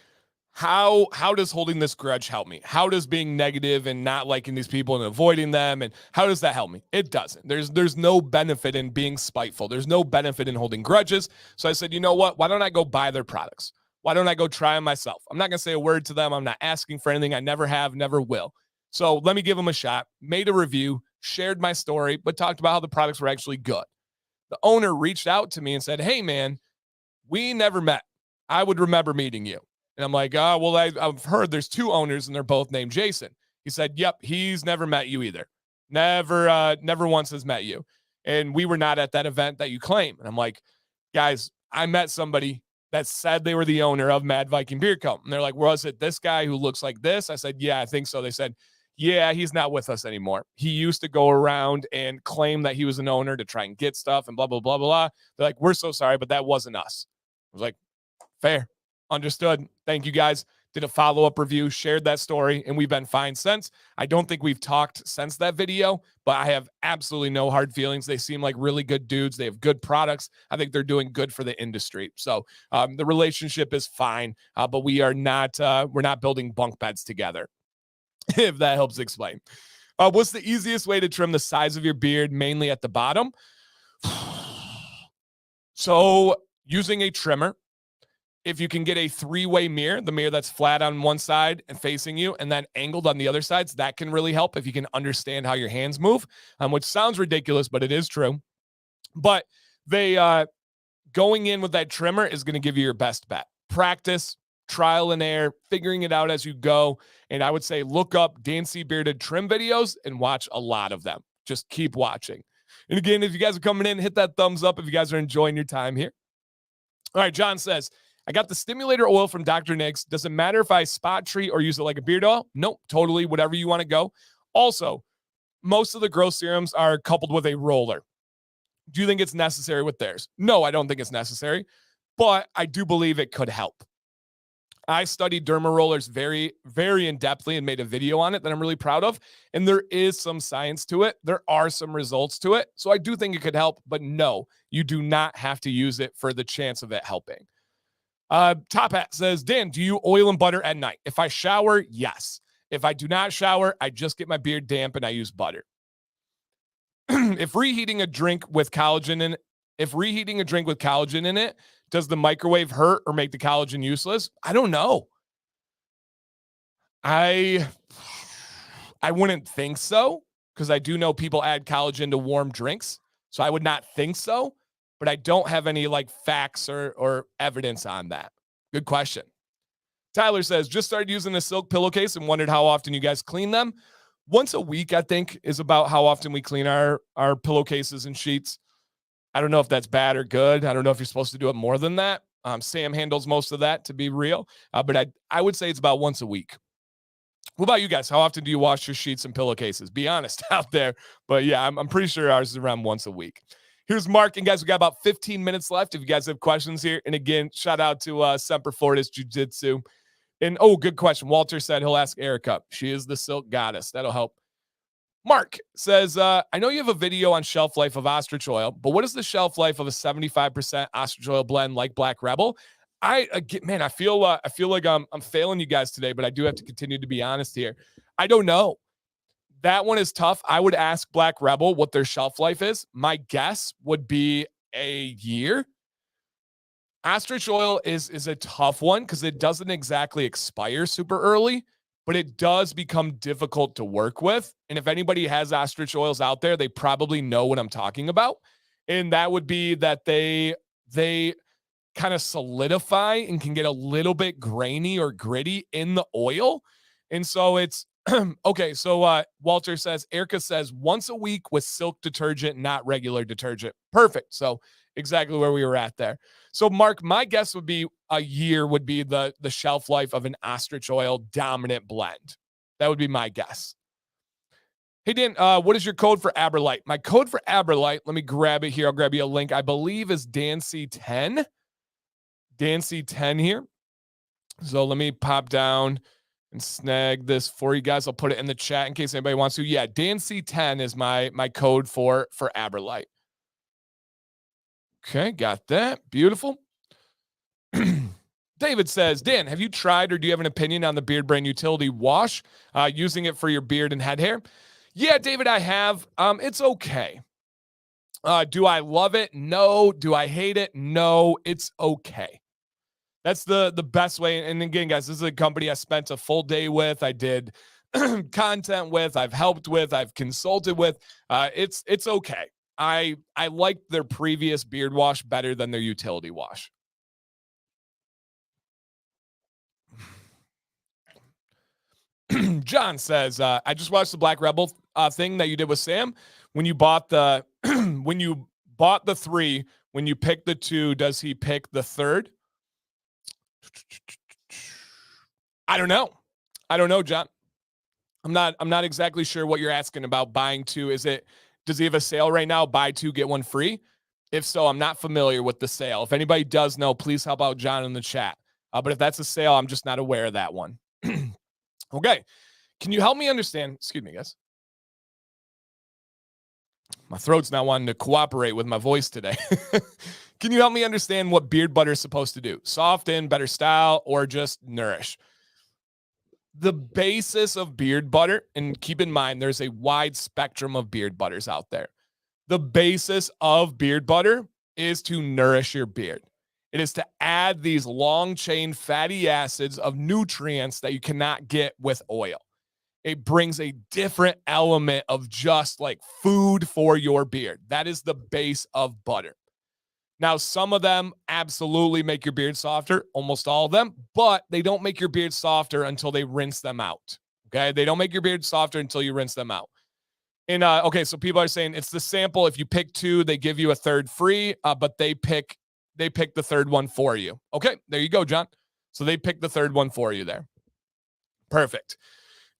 Speaker 1: how does holding this grudge help me? How does being negative and not liking these people and avoiding them, and how does that help me? It doesn't. There's no benefit in being spiteful. There's no benefit in holding grudges. So I said, you know what? Why don't I go buy their products? Why don't I go try them myself? I'm not going to say a word to them. I'm not asking for anything. I never have, never will. So let me give them a shot. Made a review, shared my story, but talked about how the products were actually good. The owner reached out to me and said, hey, man, we never met. I would remember meeting you. And I'm like, oh, well, I've heard there's two owners and they're both named Jason. He said, yep, he's never met you either. Never once has met you. And we were not at that event that you claim. And I'm like, guys, I met somebody that said they were the owner of Mad Viking Beard Co. And they're like, was it this guy who looks like this? I said, yeah, I think so. They said, yeah, he's not with us anymore. He used to go around and claim that he was an owner to try and get stuff and blah, blah, blah, blah, blah. They're like, we're so sorry, but that wasn't us. I was like, fair. Understood. Thank you guys. Did a follow-up review, shared that story, and we've been fine since. I don't think we've talked since that video, but I have absolutely no hard feelings. They seem like really good dudes. They have good products. I think they're doing good for the industry. So the relationship is fine, but we're not building bunk beds together, if that helps explain. What's the easiest way to trim the size of your beard, mainly at the bottom? So using a trimmer. If you can get a three-way mirror, the mirror that's flat on one side and facing you and then angled on the other sides, that can really help if you can understand how your hands move, which sounds ridiculous, but it is true. But going in with that trimmer is going to give you your best bet. Practice, trial and error, figuring it out as you go. And I would say look up Dan C. Bearded trim videos and watch a lot of them. Just keep watching. And again, if you guys are coming in, hit that thumbs up if you guys are enjoying your time here. All right, John says, I got the stimulator oil from Dr. Nick's. Does it matter if I spot treat or use it like a beard oil? Nope, totally, whatever you want to go. Also, most of the growth serums are coupled with a roller. Do you think it's necessary with theirs? No, I don't think it's necessary, but I do believe it could help. I studied derma rollers very, very in-depthly and made a video on it that I'm really proud of, and there is some science to it. There are some results to it, so I do think it could help, but no, you do not have to use it for the chance of it helping. Top Hat says, Dan, do you oil and butter at night? If I shower, yes. If I do not shower, I just get my beard damp and I use butter. If reheating a drink with collagen in it, does the microwave hurt or make the collagen useless? I don't know. I wouldn't think so, because I do know people add collagen to warm drinks. So I would not think so. But I don't have any like facts or evidence on that. Good question. Tyler says, just started using a silk pillowcase and wondered how often you guys clean them. Once a week, I think, is about how often we clean our pillowcases and sheets. I don't know if that's bad or good. I don't know if you're supposed to do it more than that. Sam handles most of that, to be real. But I would say it's about once a week. What about you guys? How often do you wash your sheets and pillowcases? Be honest out there. But yeah, I'm pretty sure ours is around once a week. Here's Mark. And guys, we got about 15 minutes left. If you guys have questions here. And again, shout out to Semper Fortis Jiu Jitsu. And oh, good question. Walter said he'll ask Erica. She is the silk goddess. That'll help. Mark says, I know you have a video on shelf life of ostrich oil, but what is the shelf life of a 75% ostrich oil blend like Black Rebel? I feel like I'm failing you guys today, but I do have to continue to be honest here. I don't know. That one is tough. I would ask Black Rebel what their shelf life is. My guess would be a year. Ostrich oil is a tough one because it doesn't exactly expire super early, but it does become difficult to work with. And if anybody has ostrich oils out there, they probably know what I'm talking about. And that would be that they kind of solidify and can get a little bit grainy or gritty in the oil. And so it's okay. So Walter says, Erica says once a week with silk detergent, not regular detergent. Perfect. So exactly where we were at there. So Mark, my guess would be a year would be the shelf life of an ostrich oil dominant blend. That would be my guess. Hey, Dan, what is your code for Aberlite? My code for Aberlite, let me grab it here. I'll grab you a link. I believe is DanC10. DanC10 here. So let me pop down and snag this for you guys. I'll put it in the chat in case anybody wants to. Yeah, DanC10 is my code for Aberlite. Okay, got that. Beautiful. David says, Dan, have you tried or do you have an opinion on the Beard Brain Utility Wash, using it for your beard and head hair? Yeah, David, I have. It's okay. Do I love it? No. Do I hate it? No. It's okay. That's the best way. And again, guys, this is a company I spent a full day with. I did content with. I've helped with. I've consulted with. It's okay. I like their previous beard wash better than their utility wash. John says, I just watched the Black Rebel thing that you did with Sam. When you bought the when you bought the 3, when you picked the 2, does he pick the 3rd? I don't know, John. I'm not exactly sure what you're asking about buying 2. Does he have a sale right now? Buy 2, get 1 free? If so, I'm not familiar with the sale. If anybody does know, please help out John in the chat. But if that's a sale, I'm just not aware of that one. Okay. Can you help me understand? Excuse me, guys. My throat's not wanting to cooperate with my voice today. Can you help me understand what beard butter is supposed to do? Soften, better style, or just nourish? The basis of beard butter, and keep in mind, there's a wide spectrum of beard butters out there. The basis of beard butter is to nourish your beard. It is to add these long chain fatty acids of nutrients that you cannot get with oil. It brings a different element of just like food for your beard. That is the base of butter. Now, some of them absolutely make your beard softer, almost all of them, but they don't make your beard softer until they rinse them out. Okay. They don't make your beard softer until you rinse them out. And okay, so people are saying it's the sample. If you pick 2, they give you a 3rd free, but they pick the 3rd one for you. Okay, there you go, John. So they pick the 3rd one for you there. Perfect.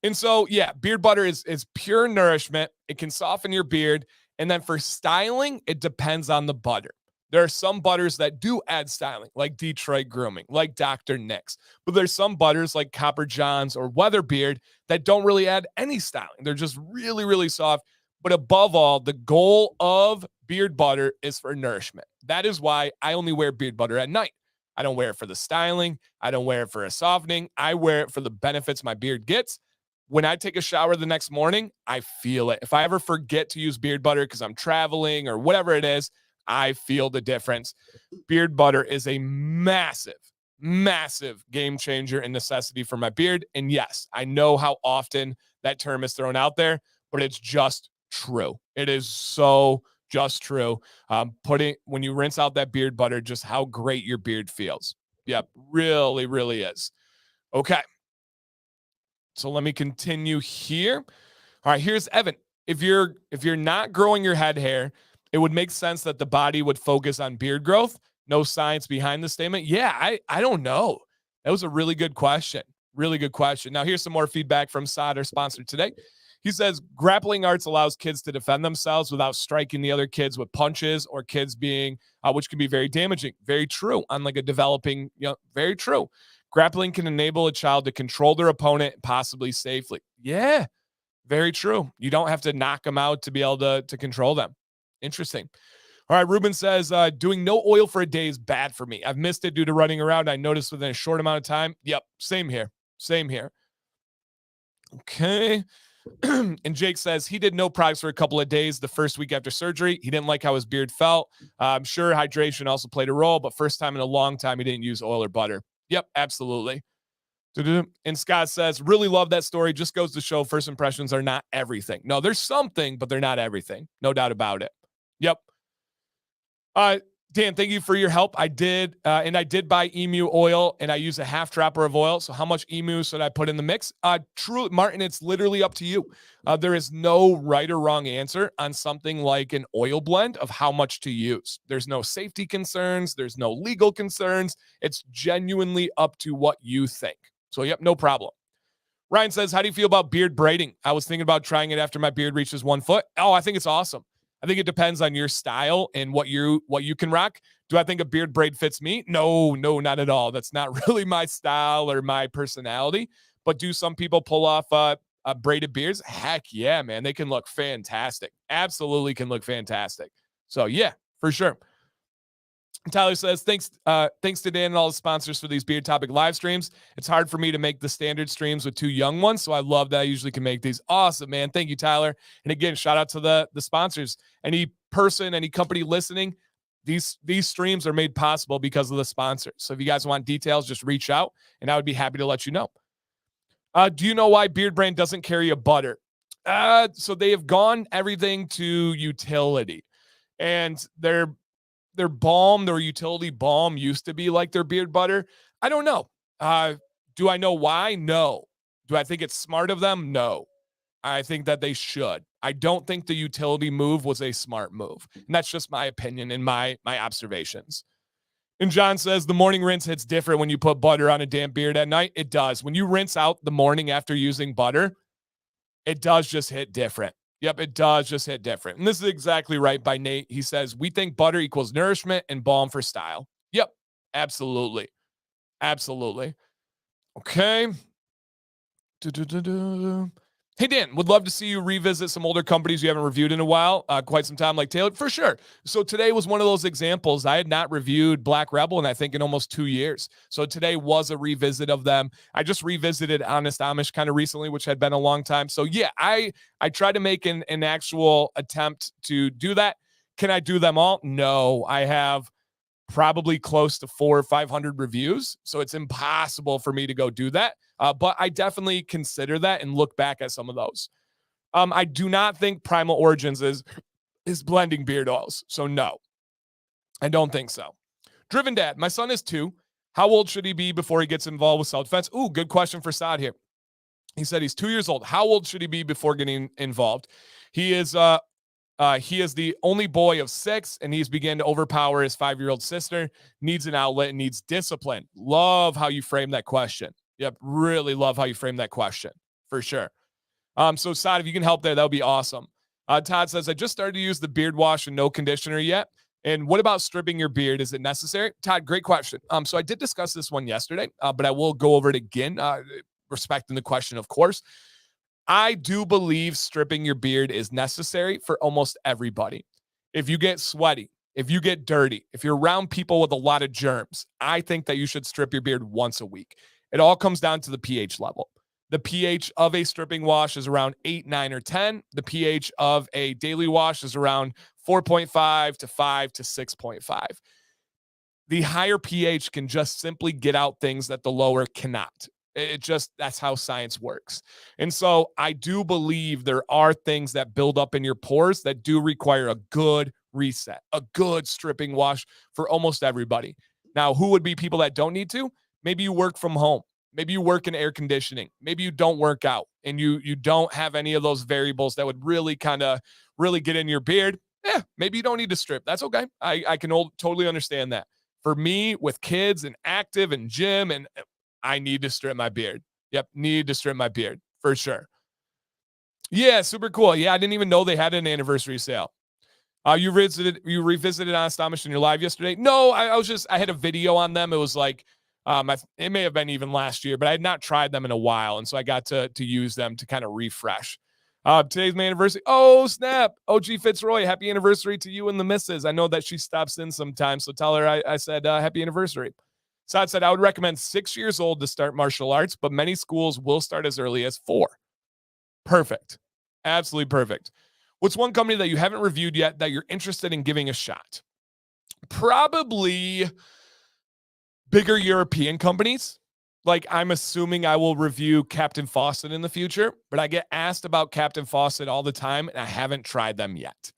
Speaker 1: And so, yeah, beard butter is pure nourishment. It can soften your beard. And then for styling, it depends on the butter. There are some butters that do add styling, like Detroit Grooming, like Dr. Nick's. But there's some butters like Copper John's or Weatherbeard that don't really add any styling. They're just really, really soft. But above all, the goal of beard butter is for nourishment. That is why I only wear beard butter at night. I don't wear it for the styling. I don't wear it for a softening. I wear it for the benefits my beard gets. When I take a shower the next morning, I feel it. If I ever forget to use beard butter because I'm traveling or whatever it is, I feel the difference. Beard butter is a massive, massive game changer and necessity for my beard. And yes, I know how often that term is thrown out there, but it's just true. It is so just true. When you rinse out that beard butter, just how great your beard feels. Yep, really, really is. Okay. So let me continue here. All right, here's Evan. If you're not growing your head hair, it would make sense that the body would focus on beard growth. No science behind the statement. Yeah, I don't know. That was a really good question. Really good question. Now, here's some more feedback from Saad, our sponsor today. He says, grappling arts allows kids to defend themselves without striking the other kids with punches or kids being, which can be very damaging. Very true. On like a developing, very true. Grappling can enable a child to control their opponent possibly safely. Yeah, very true. You don't have to knock them out to be able to control them. Interesting. All right, Ruben says, doing no oil for a day is bad for me. I've missed it due to running around. I noticed within a short amount of time. Yep, same here. Same here. Okay. And Jake says he did no products for a couple of days the first week after surgery. He didn't like how his beard felt. I'm sure hydration also played a role, but first time in a long time he didn't use oil or butter. Yep, absolutely. And Scott says, really love that story. Just goes to show first impressions are not everything. No, there's something, but they're not everything. No doubt about it. Yep. Dan, thank you for your help. I did, and I did buy emu oil, and I use a half dropper of oil. So how much emu should I put in the mix? Truly, Martin, it's literally up to you. There is no right or wrong answer on something like an oil blend of how much to use. There's no safety concerns. There's no legal concerns. It's genuinely up to what you think. So, yep, no problem. Ryan says, how do you feel about beard braiding? I was thinking about trying it after my beard reaches 1 foot. Oh, I think it's awesome. I think it depends on your style and what you can rock. Do I think a beard braid fits me? No, not at all. That's not really my style or my personality. But do some people pull off braided beards? Heck yeah, man. They can look fantastic. Absolutely can look fantastic. So yeah, for sure. Tyler says, thanks to Dan and all the sponsors for these beard topic live streams. It's hard for me to make the standard streams with 2 young ones, so I love that I usually can make these. Awesome, man. Thank you, Tyler. And again, shout out to the sponsors. Any person, any company listening, these streams are made possible because of the sponsors. So if you guys want details, just reach out, and I would be happy to let you know. Do you know why Beard Brand doesn't carry a butter? So they have gone everything to utility, and their balm, their utility balm used to be like their beard butter. I don't know. Do I know why? No. Do I think it's smart of them? No. I think that they should. I don't think the utility move was a smart move. And that's just my opinion and my observations. And John says the morning rinse hits different when you put butter on a damp beard at night. It does. When you rinse out the morning after using butter, it does just hit different. Yep, it does just hit different. And this is exactly right by Nate. He says, we think butter equals nourishment and balm for style. Yep, absolutely. Absolutely. Okay. Hey, Dan, would love to see you revisit some older companies you haven't reviewed in a while, quite some time, like Taylor. For sure. So today was one of those examples. I had not reviewed Black Rebel in, I think, in almost 2 years. So today was a revisit of them. I just revisited Honest Amish kind of recently, which had been a long time. So yeah, I tried to make an actual attempt to do that. Can I do them all? No, I have probably close to 400 or 500 reviews. So it's impossible for me to go do that. But I definitely consider that and look back at some of those. I do not think Primal Origins is blending beard oils. So no, I don't think so. Driven Dad, my son is 2. How old should he be before he gets involved with self-defense? Ooh, good question for Saad here. He said he's 2 years old. How old should he be before getting involved? He is the only boy of 6, and he's began to overpower his 5-year-old sister, needs an outlet, and needs discipline. Love how you frame that question. Yep, really love how you frame that question, for sure. So, Saad, if you can help there, that would be awesome. Todd says, I just started to use the beard wash and no conditioner yet. And what about stripping your beard? Is it necessary? Todd, great question. So I did discuss this one yesterday, but I will go over it again, respecting the question, of course. I do believe stripping your beard is necessary for almost everybody. If you get sweaty, if you get dirty, if you're around people with a lot of germs, I think that you should strip your beard once a week. It all comes down to the pH level. The pH of a stripping wash is around 8, 9, or 10. The pH of a daily wash is around 4.5 to 5 to 6.5. The higher pH can just simply get out things that the lower cannot. That's how science works. And so I do believe there are things that build up in your pores that do require a good reset, a good stripping wash for almost everybody. Now, who would be people that don't need to? Maybe you work from home. Maybe you work in air conditioning. Maybe you don't work out and you don't have any of those variables that would really get in your beard. maybe you don't need to strip. That's okay. I can totally understand that. For me, with kids and active and gym, and I need to strip my beard. Yep, need to strip my beard for sure. Yeah, super cool. Yeah, I didn't even know they had an anniversary sale. You revisited Honest Amish in your live yesterday? No, I had a video on them. It was like, it may have been even last year, but I had not tried them in a while. And so I got to use them to kind of refresh. Today's my anniversary. Oh, snap. OG Fitzroy, happy anniversary to you and the missus. I know that she stops in sometimes. So tell her I said, happy anniversary. Saad said, I would recommend 6 years old to start martial arts, but many schools will start as early as 4. Perfect. Absolutely perfect. What's one company that you haven't reviewed yet that you're interested in giving a shot? Probably bigger European companies. Like, I'm assuming I will review Captain Fawcett in the future, but I get asked about Captain Fawcett all the time, and I haven't tried them yet.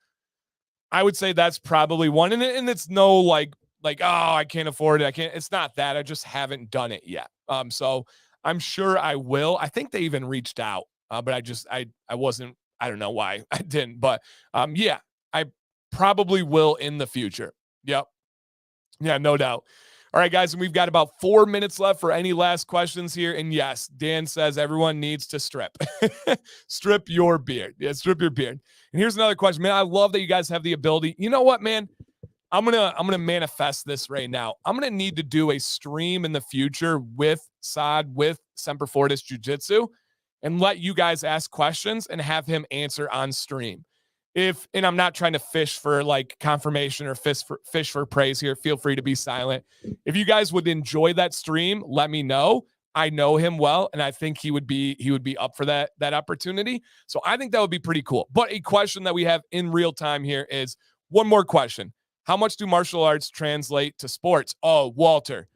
Speaker 1: I would say that's probably one. And it's no like, oh, I can't afford it. It's not that. I just haven't done it yet. So I'm sure I will. I think they even reached out, but I wasn't. I don't know why I didn't, but yeah, I probably will in the future. Yep. Yeah, no doubt. All right, guys, and we've got about 4 minutes left for any last questions here. And yes, Dan says everyone needs to strip. Strip your beard. Yeah, strip your beard. And here's another question, man. I love that you guys have the ability. You know what, man? I'm gonna manifest this right now. I'm gonna need to do a stream in the future with Saad, with Semper Fortis Jiu Jitsu, and let you guys ask questions and have him answer on stream. And I'm not trying to fish for like confirmation or fish for praise here. Feel free to be silent. If you guys would enjoy that stream, let me know. I know him well, and I think he would be up for that opportunity. So I think that would be pretty cool. But a question that we have in real time here is one more question. How much do martial arts translate to sports? Oh, Walter,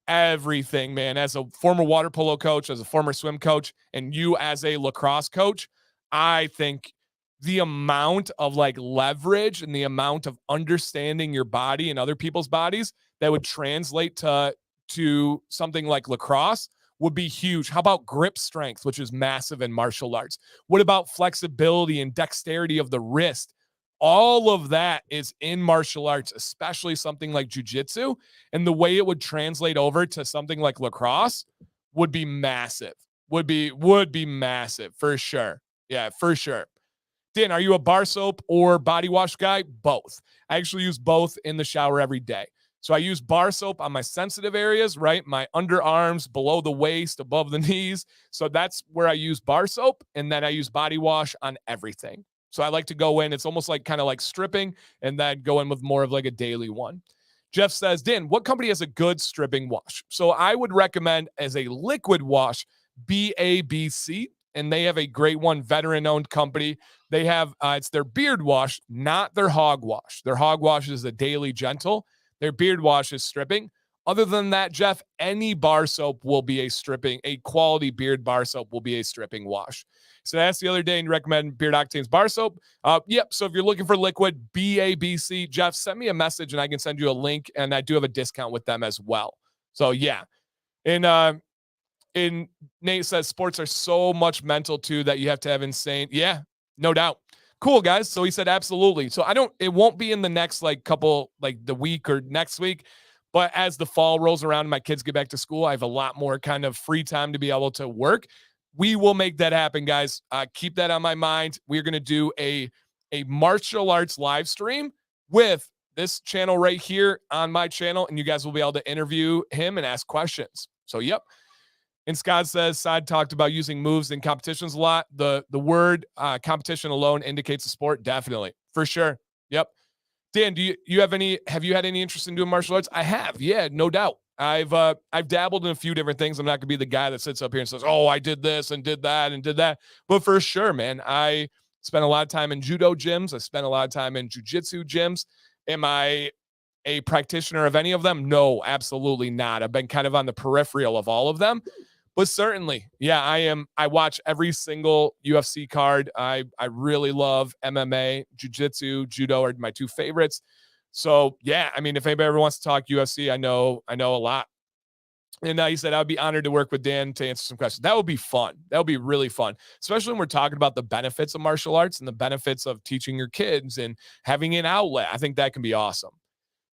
Speaker 1: everything, man. As a former water polo coach, as a former swim coach, and you as a lacrosse coach, I think the amount of like leverage and the amount of understanding your body and other people's bodies that would translate to something like lacrosse would be huge. How about grip strength, which is massive in martial arts? What about flexibility and dexterity of the wrist? All of that is in martial arts, especially something like jiu-jitsu, and the way it would translate over to something like lacrosse would be massive. Would be massive for sure. Yeah, for sure. Dan, are you a bar soap or body wash guy? Both. I actually use both in the shower every day. So I use bar soap on my sensitive areas, right? My underarms, below the waist, above the knees. So that's where I use bar soap. And then I use body wash on everything. So I like to go in. It's almost like kind of like stripping and then go in with more of like a daily one. Jeff says, Dan, what company has a good stripping wash? So I would recommend as a liquid wash, BABC. And they have a great one, veteran-owned company. They have, it's their beard wash, not their hog wash. Their hog wash is a daily gentle. Their beard wash is stripping. Other than that, Jeff, any bar soap will be a quality beard bar soap will be a stripping wash. So I asked the other day and recommend Beard Octane's bar soap. Yep, so if you're looking for liquid, BABC, Jeff, send me a message and I can send you a link, and I do have a discount with them as well. So yeah. And Nate says sports are so much mental too that you have to have insane. Yeah, no doubt. Cool, guys. So he said, absolutely. So it won't be in the next the week or next week, but as the fall rolls around and my kids get back to school, I have a lot more kind of free time to be able to work. We will make that happen, guys. Keep that on my mind. We're going to do a martial arts live stream with this channel right here on my channel, and you guys will be able to interview him and ask questions. So, yep. And Scott says, Saad talked about using moves in competitions a lot. The word competition alone indicates a sport. Definitely. For sure. Yep. Dan, have you had any interest in doing martial arts? I have. Yeah, no doubt. I've dabbled in a few different things. I'm not gonna be the guy that sits up here and says, oh, I did this and did that and did that. But for sure, man, I spent a lot of time in judo gyms. I spent a lot of time in jiu-jitsu gyms. Am I a practitioner of any of them? No, absolutely not. I've been kind of on the peripheral of all of them. But certainly, yeah, I am. I watch every single UFC card. I really love MMA, jiu-jitsu, judo are my two favorites. So yeah, I mean, if anybody ever wants to talk UFC, I know a lot. And he said, I'd be honored to work with Dan to answer some questions. That would be fun. That would be really fun, especially when we're talking about the benefits of martial arts and the benefits of teaching your kids and having an outlet. I think that can be awesome.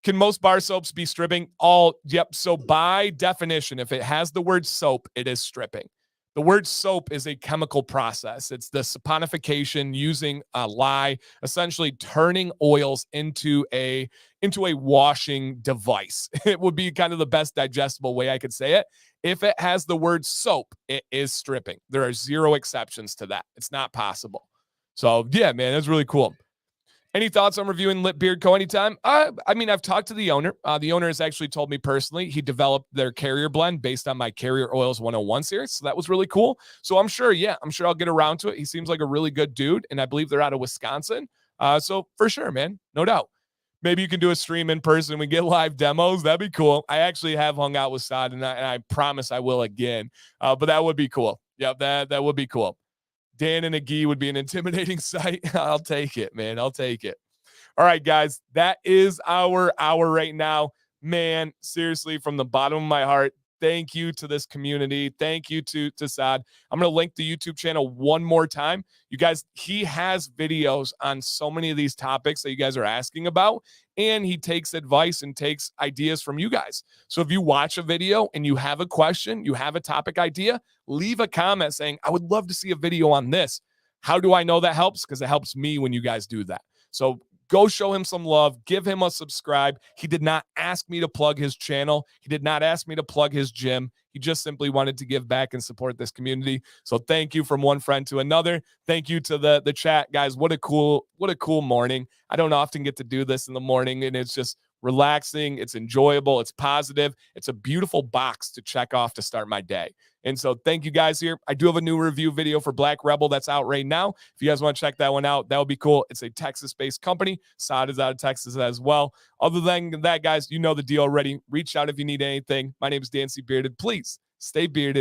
Speaker 1: Can most bar soaps be stripping? Yep. So by definition, if it has the word soap, it is stripping. The word soap is a chemical process. It's the saponification using a lye, essentially turning oils into a washing device. It would be kind of the best digestible way I could say it. If it has the word soap, it is stripping. There are zero exceptions to that. It's not possible. So yeah, man, that's really cool. Any thoughts on reviewing Lit Beard Co. anytime? I mean, I've talked to the owner. The owner has actually told me personally he developed their Carrier blend based on my Carrier Oils 101 series. So that was really cool. So I'm sure I'll get around to it. He seems like a really good dude, and I believe they're out of Wisconsin. So for sure, man, no doubt. Maybe you can do a stream in person. We get live demos. That'd be cool. I actually have hung out with Saad, and I promise I will again. But that would be cool. Yeah, that would be cool. Dan and a gi would be an intimidating sight. I'll take it, man. I'll take it. All right, guys, that is our hour right now. Man, seriously, from the bottom of my heart, thank you to this community. Thank you to Saad. I'm going to link the YouTube channel one more time. You guys, he has videos on so many of these topics that you guys are asking about, and he takes advice and takes ideas from you guys. So if you watch a video and you have a question, you have a topic idea, leave a comment saying, I would love to see a video on this. How do I know that helps? Because it helps me when you guys do that. So go show him some love. Give him a subscribe. He did not ask me to plug his channel. He did not ask me to plug his gym. He just simply wanted to give back and support this community. So thank you from one friend to another. Thank you to the chat, guys. What a cool morning. I don't often get to do this in the morning, and it's just relaxing. It's enjoyable. It's positive. It's a beautiful box to check off to start my day. And so thank you guys here. I do have a new review video for Black Rebel that's out right now. If you guys want to check that one out, that would be cool. It's a Texas-based company. Saad is out of Texas as well. Other than that, guys, you know the deal already. Reach out if you need anything. My name is Dan C. Bearded. Please stay bearded.